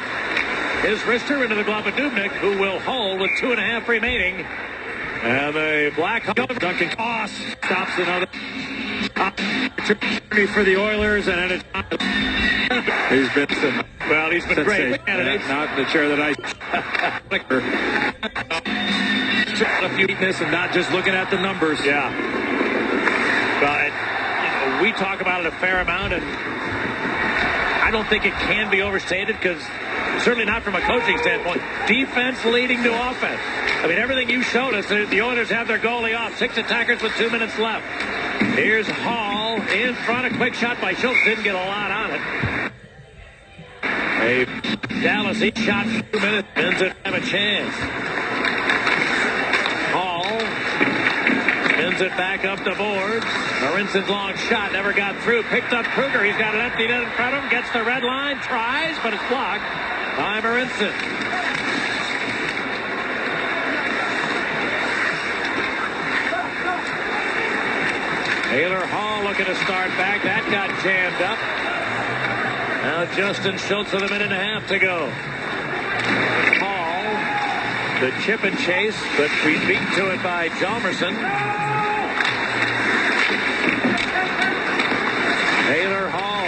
His wrister into the glove of Dubnyk, who will hold with 2.5 remaining. And the Blackhawks. Duncan Koss stops another opportunity for the Oilers, and it's He's been great. Not in the chair that I a fewness and not just looking at the numbers. Yeah. But we talk about it a fair amount, and I don't think it can be overstated, because certainly not from a coaching standpoint. Defense leading to offense. I mean, everything you showed us, the Oilers have their goalie off. 6 attackers with 2 minutes left. Here's Hall in front. A quick shot by Schultz. Didn't get a lot on it. Dallas, each shot in 2 minutes. Ends it have a chance. Hall spins it back up the boards. Marinson's long shot never got through. Picked up Kruger. He's got an empty net in front of him. Gets the red line. Tries, but it's blocked by Marinson. Taylor Hall looking to start back. That got jammed up. Now Justin Schultz with 1.5 minutes to go. Hall, the chip and chase, but we beat to it by Jalmerson. Taylor Hall,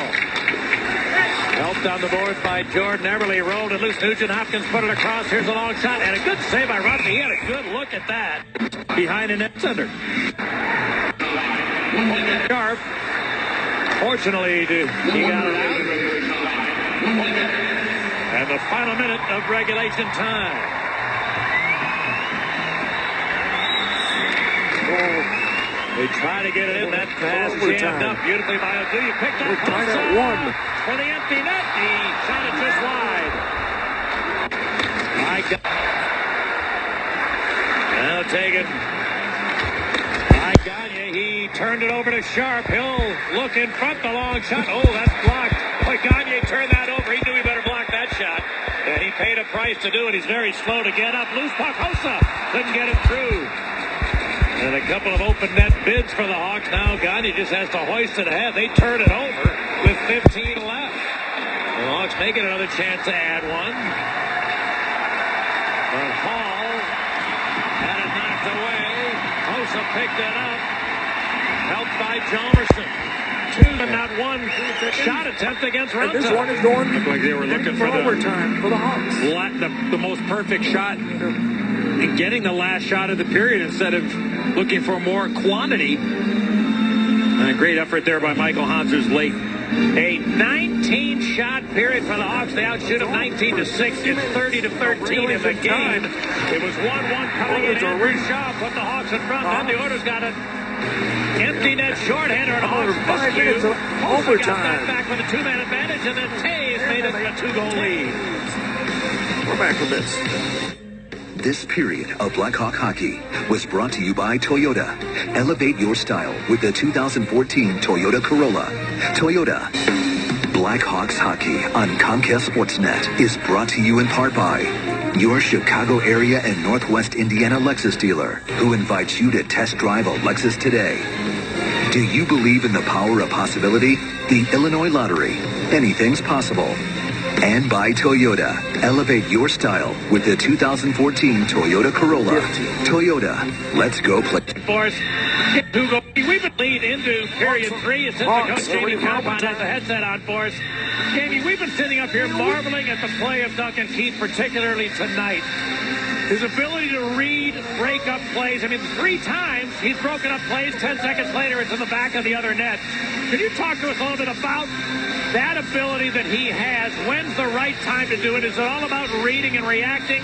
helped on the boards by Jordan Everly. Rolled it loose. Nugent Hopkins put it across. Here's a long shot, and a good save by Rodney. He had a good look at that. Behind the net center. Sharp. Fortunately, he got it out. And the final minute of regulation time. They try to get it in. That pass jammed up beautifully by O'Donoghue. Picked up Hosa for the empty net. He shot it just wide. My God. Now taken by Gagne. He turned it over to Sharp. He'll look in front. The long shot. Oh, that's blocked. Boy, Gagne turned that over. He knew he better block that shot. And he paid a price to do it. He's very slow to get up. Loose puck. Hosa couldn't get it through. And a couple of open net bids for the Hawks. Now Gagne just has to hoist it ahead. They turn it over with 15 left. The Hawks making another chance to add one. But Hall had it knocked away. Hosa picked it up. Helped by Jalmerson. 2 and not 1 shot attempt against Runta. This one is going. Looked like they were looking for overtime for the Hawks. The most perfect shot and getting the last shot of the period instead of looking for more quantity. And a great effort there by Michael Hanser's late. A 19-shot period for the Hawks. They outshoot them 19-6. It's 30-13 in the game. It was 1-1 coming in. Andrew Shaw put the Hawks in front. Then the Oilers got it. Empty net shorthander, and Hawks 5 minutes of overtime. Got that back with a 2-man advantage, and then Taves made it a 2-goal lead. We're back from this. This period of Blackhawk hockey was brought to you by Toyota. Elevate your style with the 2014 Toyota Corolla. Toyota. Blackhawks hockey on Comcast Sportsnet is brought to you in part by your Chicago area and Northwest Indiana Lexus dealer, who invites you to test drive a Lexus today. Do you believe in the power of possibility? The Illinois Lottery. Anything's possible. And by Toyota. Elevate your style with the 2014 Toyota Corolla. Toyota. Let's go play. Force. We've been lead into period 3 since the coach Jamie Compound has the headset on for us. Jamie, we've been sitting up here marveling at the play of Duncan Keith, particularly tonight. His ability to read, break up plays. I mean, 3 times he's broken up plays. 10 seconds later, it's in the back of the other net. Can you talk to us a little bit about that ability that he has? When's the right time to do it? Is it all about reading and reacting?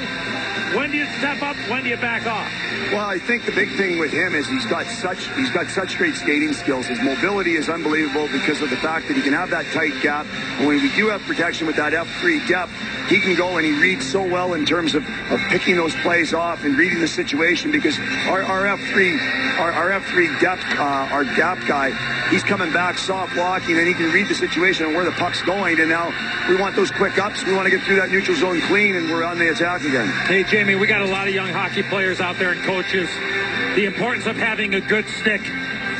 When do you step up? When do you back off? Well, I think the big thing with him is he's got such great skating skills. His mobility is unbelievable because of the fact that he can have that tight gap. And when we do have protection with that F3 depth, he can go and he reads so well in terms of picking those plays off and reading the situation, because our F3 depth, our gap guy, he's coming back soft blocking, and he can read the situation and where the puck's going. And now we want those quick ups. We want to get through that neutral zone clean, and we're on the attack again. Hey, Jamie, we got a lot of young hockey players out there and coaches. The importance of having a good stick.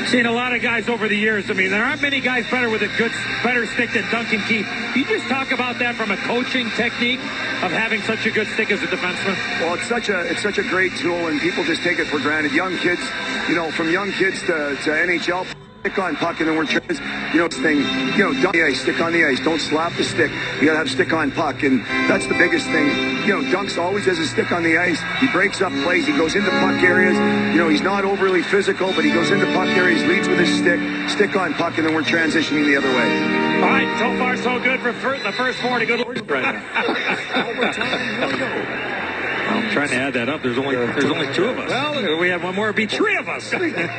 Seen a lot of guys over the years. I mean, there aren't many guys better stick than Duncan Keith. You just talk about that from a coaching technique of having such a good stick as a defenseman. Well, it's such a great tool, and people just take it for granted. Young kids, from young kids to NHL. Stick on puck, and then we're stick on the ice, stick on the ice. Don't slap the stick. You gotta have stick on puck, and that's the biggest thing. Dunks always has a stick on the ice. He breaks up plays. He goes into puck areas. He's not overly physical, but he goes into puck areas, leads with his stick on puck, and then we're transitioning the other way. All right, so far so good for the first 40. Good luck right now. I'm trying to add that up. There's only 2 of us. Well, we have one more. It'd be 3 of us. 3 of us.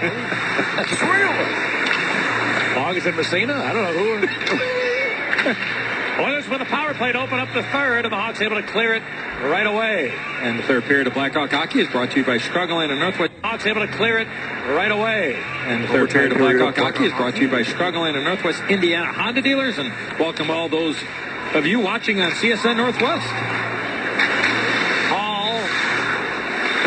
August and Messina? I don't know who. Oilers with a power play to open up the third, and the Hawks able to clear it right away. And the third period of Blackhawk hockey is brought to you by Chicagoland and Northwest. Hawks able to clear it right away. And the third period of Blackhawk hockey is brought to you by Chicagoland and Northwest Indiana Honda dealers. And welcome all those of you watching on CSN Northwest.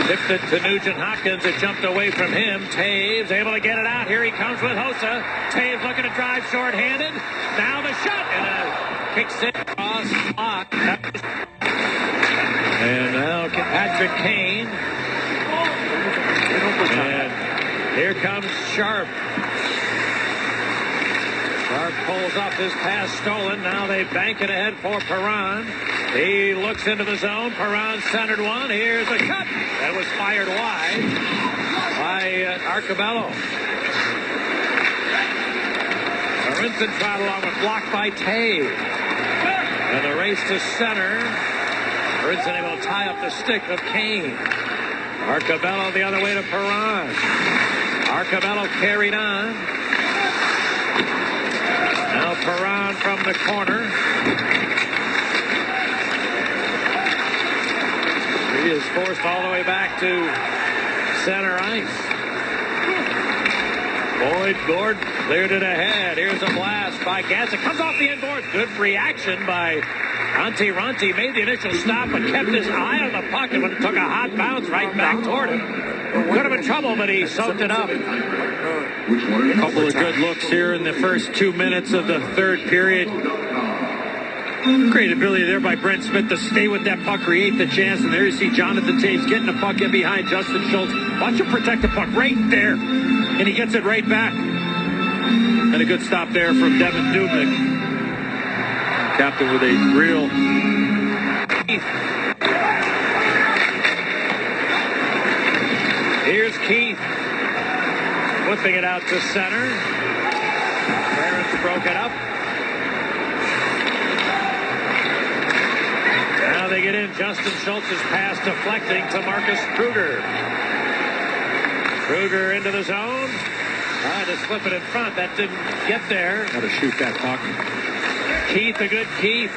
Tipped it to Nugent Hopkins. It jumped away from him. Taves able to get it out. Here he comes with Hossa. Taves looking to drive shorthanded. Now the shot. And kicks it across block. And now Patrick Kane. And here comes Sharp. Sharp pulls off his pass stolen. Now they bank it ahead for Perron. He looks into the zone. Perron centered one. Here's a cut. That was fired wide by Arcabello. Arinson trot along with blocked by Taves. And the race to center. Arinson able to tie up the stick of Kane. Arcabello the other way to Perron. Arcabello carried on. Now Perron from the corner. He is forced all the way back to center ice. Boyd Gordon cleared it ahead. Here's a blast by Gatz. It comes off the inboard. Good reaction by Antti Ranti. Made the initial stop but kept his eye on the puck, and when it took a hot bounce right back toward him. Could have been trouble, but he soaked it up. A couple of good looks here in the first 2 minutes of the third period. Great ability there by Brent Smith to stay with that puck, create the chance, and there you see Jonathan Taves getting the puck in behind Justin Schultz. Watch him protect the puck right there, and he gets it right back. And a good stop there from Devin Dubnyk. Captain with a real... Here's Keith. Whipping it out to center. Barons broke it up. Now they get in. Justin Schultz's pass deflecting to Marcus Kruger. Kruger into the zone. Tried to slip it in front. That didn't get there. Got to shoot that puck. Keith, a good Keith.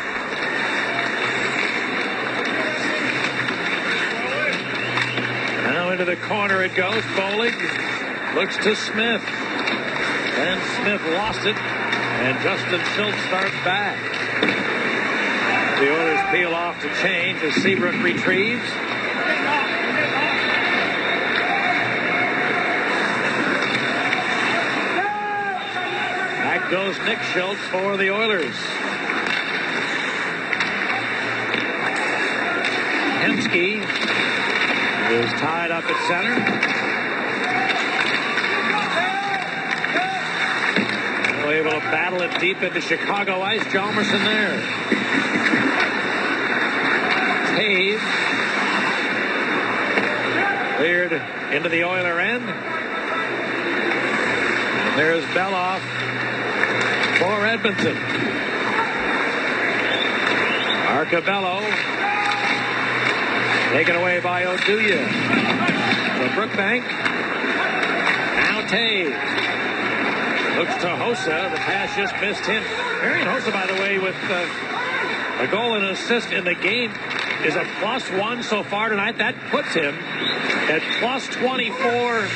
Now into the corner it goes. Bolig looks to Smith. And Smith lost it. And Justin Schultz starts back. The Oilers peel off to change as Seabrook retrieves. Back goes Nick Schultz for the Oilers. Hemsky is tied up at center. Able to battle it deep into Chicago ice. Hjalmarsson there. Taves forward into the Oiler end. And there's Beloff for Edmonton. Arcabello taken away by Oduya. The Brookbank. Now Taves. Looks to Hossa. The pass just missed him. Marian Hossa, by the way, with a goal and an assist in the game, is a +1 so far tonight. That puts him at +24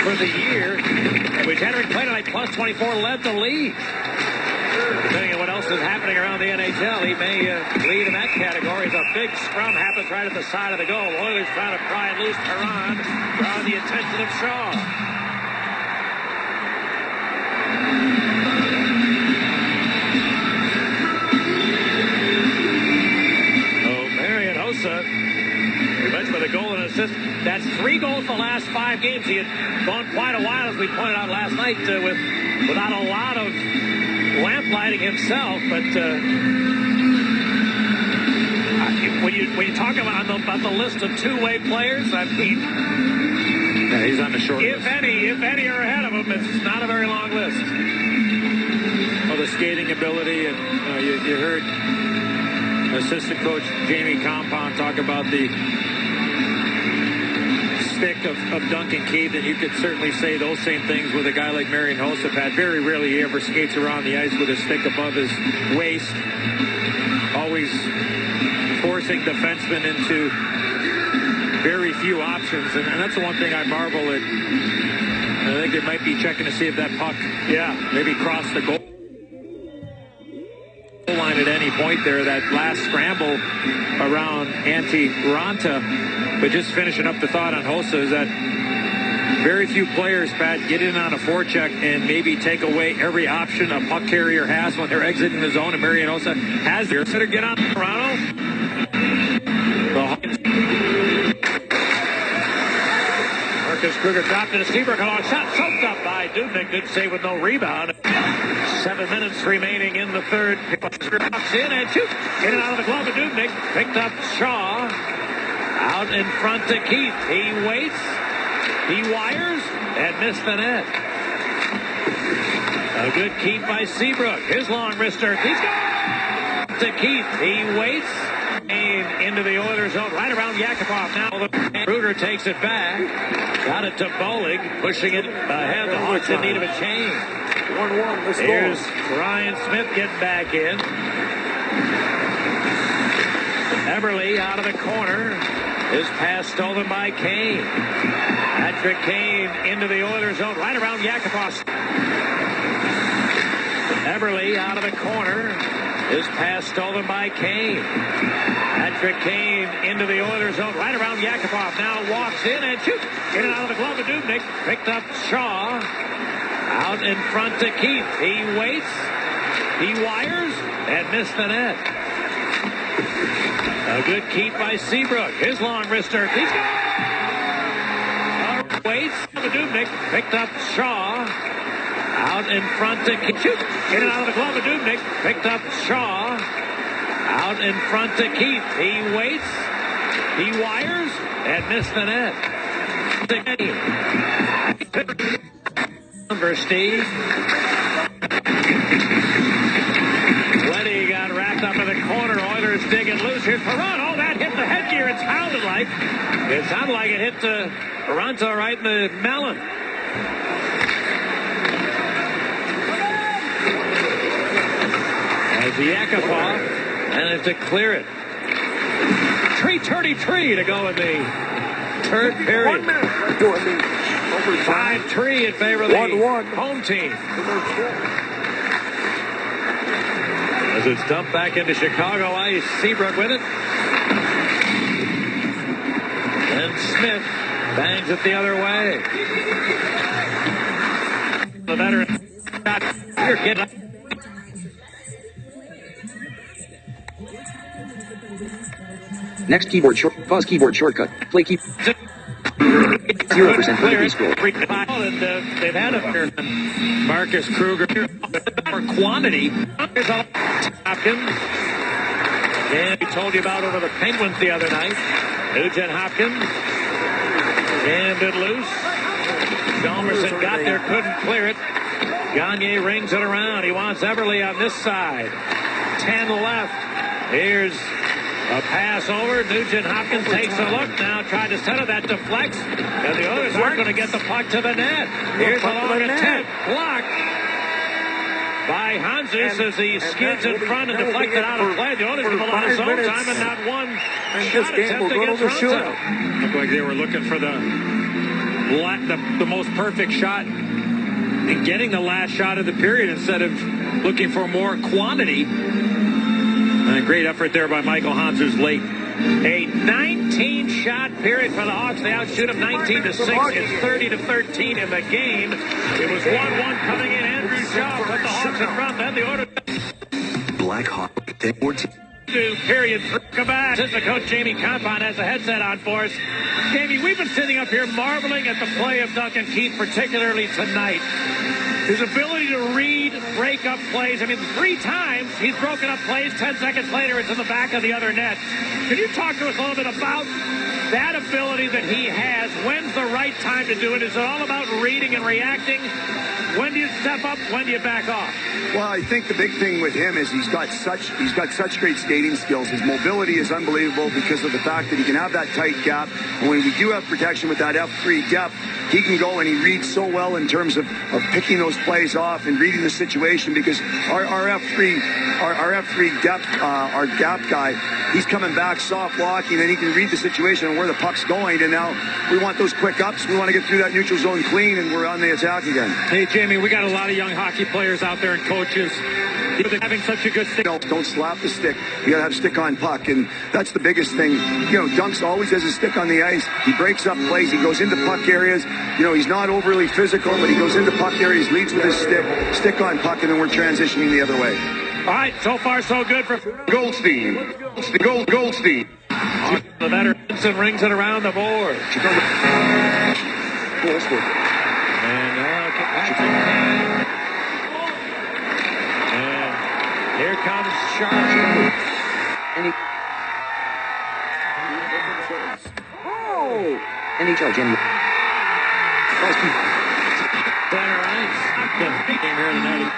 for the year. And with Henrik play tonight, +24 led the league. Depending on what else is happening around the NHL, he may lead in that category. As a big scrum happens right at the side of the goal. Oilers trying to pry it loose. Perron drawing the attention of Shaw. We mentioned with a goal and an assist. That's 3 goals the last 5 games. He had gone quite a while, as we pointed out last night, without a lot of lamplighting himself. But when you talk about the list of two-way players, I mean, yeah, he's on the short list. If any are ahead of him, it's not a very long list. Well, the skating ability, and you heard assistant coach Jamie Compound talk about the stick of Duncan Keith, and you could certainly say those same things with a guy like Marian Hossa. Very rarely he ever skates around the ice with a stick above his waist, always forcing defensemen into very few options, and that's the one thing I marvel at. I think they might be checking to see if that puck maybe crossed the goal line at any point there. That last scramble around Antti Ranta. But just finishing up the thought on Hossa is that very few players, Pat, get in on a forecheck and maybe take away every option a puck carrier has when they're exiting the zone, and Marian Hossa has there. Better get on Toronto. Marcus Kruger dropped into Seabrook. A long shot soaked up by Dubnyk. Good save with no rebound. 7 minutes remaining in the third. Knocks in and shoots. Get it out of the glove of Dubnyk. Picked up Shaw. Out in front to Keith. He waits. He wires and missed the net. A good keep by Seabrook. His long wrister. He's gone to Keith. He waits. Into the Oilers zone. Right around Yakupov. Now Kruger takes it back. Got it to Bowling. Pushing it ahead. The Hawks in need of a change. 1-1. Let's go. Here's Ryan Smith getting back in. Eberle out of the corner. His pass stolen by Kane. Patrick Kane into the Oilers zone. Right around Yakupov. Eberle out of the corner. His pass stolen by Kane. Patrick Kane into the Oilers zone. Right around Yakupov. Now walks in and shoots. Get it out of the glove of Dubnyk. Picked up Shaw. Out in front to Keith. He waits. He wires and missed the net. A good keep by Seabrook. His long wrister. He's gone. Waits. Dubnyk picked up Shaw. Out in front to Keith. Shoot. Get it out of the glove of Dubnyk. Picked up Shaw. Out in front to Keith. He waits. He wires and missed the net. Number Steve. Letty got wrapped up in the corner. Oilers digging loose. Here's Perron. Oh, that hit the headgear. It sounded like it hit Toronto right in the melon. As Yakupov managed to clear it. 3:33 to go in the third period. 1 minute. Do it, 5-3 in favor of the 1-1. home team. As it's dumped back into Chicago ice, Seabrook with it. And Smith bangs it the other way. The veteran. Here, kid. Next keyboard short. Pause keyboard shortcut. Play key. 0% vertical scroll. And they've had a Marcus Kruger for quantity. Here's Hopkins. And we told you about over the Penguins the other night. Nugent Hopkins. Jammed it loose. Chalmerson got there, couldn't clear it. Gagne rings it around. He wants Everly on this side. 10 left. Here's a pass over. Nugent Hopkins takes a look now. Tried to center that, deflects. And the others aren't going to get the puck to the net. Here's a long attempt. Blocked by Hanzus as he skids in front and deflected out of play. The owners give a lot of zone time and not one shot attempt against Toronto. Looked like they were looking for the most perfect shot and getting the last shot of the period instead of looking for more quantity. And a great effort there by Michael Hanzus late. A 19-shot period for the Hawks. They outshoot them 19-6. It's 30-13 in the game. It was 1-1 coming in. Andrew Shaw put the Hawks in front. Then the order. Blackhawks 14. Period. Come back. Assistant coach Jamie Compon has a headset on for us. Jamie, we've been sitting up here marveling at the play of Duncan Keith, particularly tonight. His ability to read, break up plays. I mean, 3 times he's broken up plays. 10 seconds later, it's in the back of the other net. Can you talk to us a little bit about that ability that he has? When's the right time to do it? Is it all about reading and reacting? When do you step up? When do you back off? Well, I think the big thing with him is he's got such great skating skills. His mobility is unbelievable because of the fact that he can have that tight gap. And when we do have protection with that F3 depth, he can go and he reads so well in terms of picking those plays off and reading the situation, because our F3 depth, our gap guy, he's coming back soft walking and he can read the situation and where the puck's going. And now we want those quick ups. We want to get through that neutral zone clean, and we're on the attack again. Hey, Jamie, we got a lot of young hockey players out there and coaches having such a good stick. Don't slap the stick. You got to have stick on puck, and that's the biggest thing. You know, Dunks always has a stick on the ice. He breaks up plays. He goes into puck areas. You know, he's not overly physical, but he goes into puck areas, leads with his stick on puck, and then we're transitioning the other way. All right, so far so good for Goldstein. Goldstein. The veteran rings it around the board. And now Patrick Kane. And here comes Sharp. NHL January. Center ice. The game here tonight.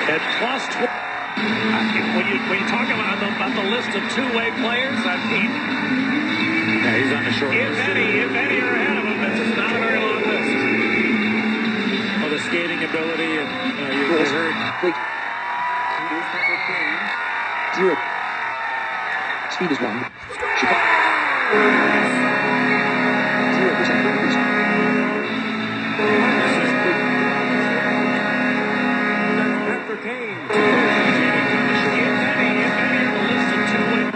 At plus 12. When you talk about the list of two-way players, I mean, yeah, he's on the short list. If any are ahead of him, it's not a very long list. Oh, the skating ability, and you heard. 0. Speed is 1. 0% increase. Patrick Kane.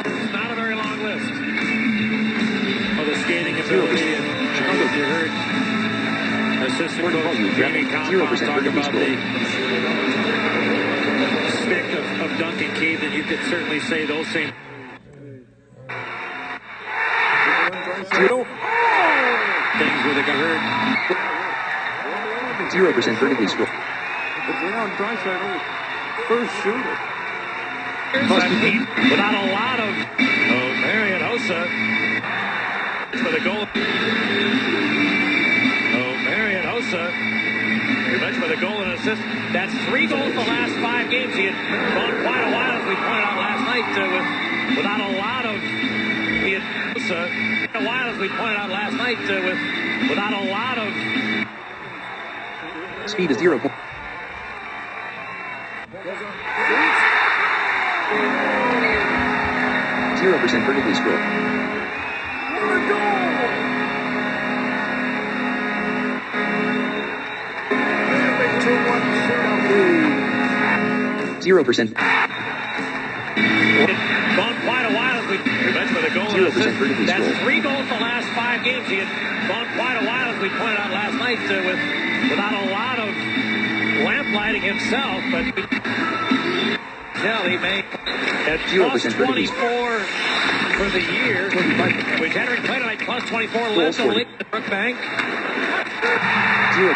It's not a very long list. Oh, the skating ability, and you heard assistant coach Jamie Compon talk about the stick of Duncan Keith, and you could certainly say those same. 0. Things where they got hurt. 0% vertically scroll. Leon Draisaitl, first shooter. Without a lot of Marian Hossa for the goal. Marian Hossa, for the goal and assist. That's 3 goals the last 5 games. He had gone quite a while, as we pointed out last night, without a lot of. He had Hossa a while, as we pointed out last night, without a lot of. Speed is 0. 0% vertically scroll. 0%. Gone quite a while, as we for the goal and assist. That's 3 goals the last 5 games. He had gone quite a while, as we pointed out last night, without a lot of lamplighting himself, but he may at plus 24 for the year, which Henrik played tonight, plus 24 left to lead the Brookbank. 0%.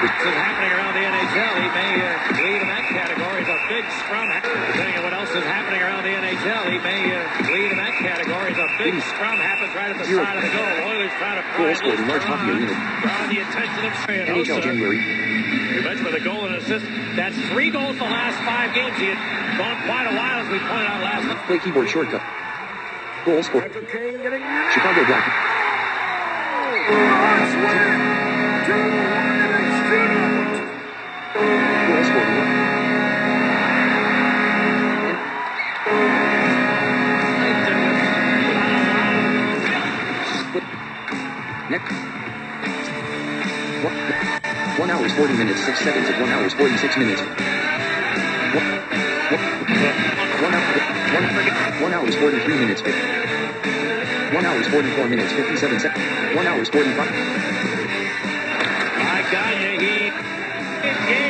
Happening around the NHL, he may lead in that category. He's a big scrum. Depending on what else is happening around the NHL, he may lead in that category. The big scrum happens right at the side of the goal. Oilers trying to Goal scored in large hockey arena. draw the attention of NHL January. You mentioned with a goal and an assist. That's 3 goals the last 5 games. He had gone quite a while, as we pointed out last night. Play keyboard shortcut. Goal scored. Chicago Blackhawks. Goal scored in Next. 1 hour 40 minutes 6 seconds of 1 hour 46 minutes. 1 hours 43 minutes 50. 1 hours 44 minutes 57 seconds. 1 hours 45. I got you. He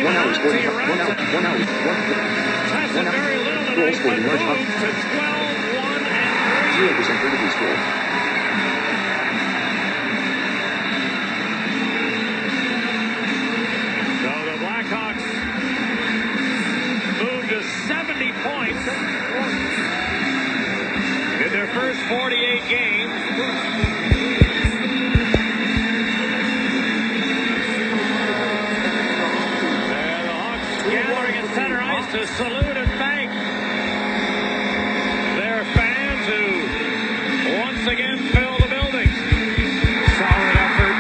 1 hours 40. 1 hour. 1 hour. 1 hour. Goal scored in large hockey. 0% vertical score. So the Blackhawks moved to 70 points in their first 48 games. And the Hawks gathering in center ice to salute and thank their fans who once again fill the building. Solid effort.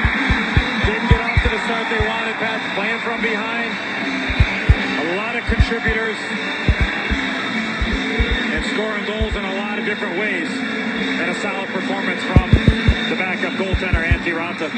Didn't get off to the start they wanted, Pat. Playing from behind. A lot of contributors. And scoring goals in a lot of different ways. And a solid performance from the backup goaltender, Antti Raanta.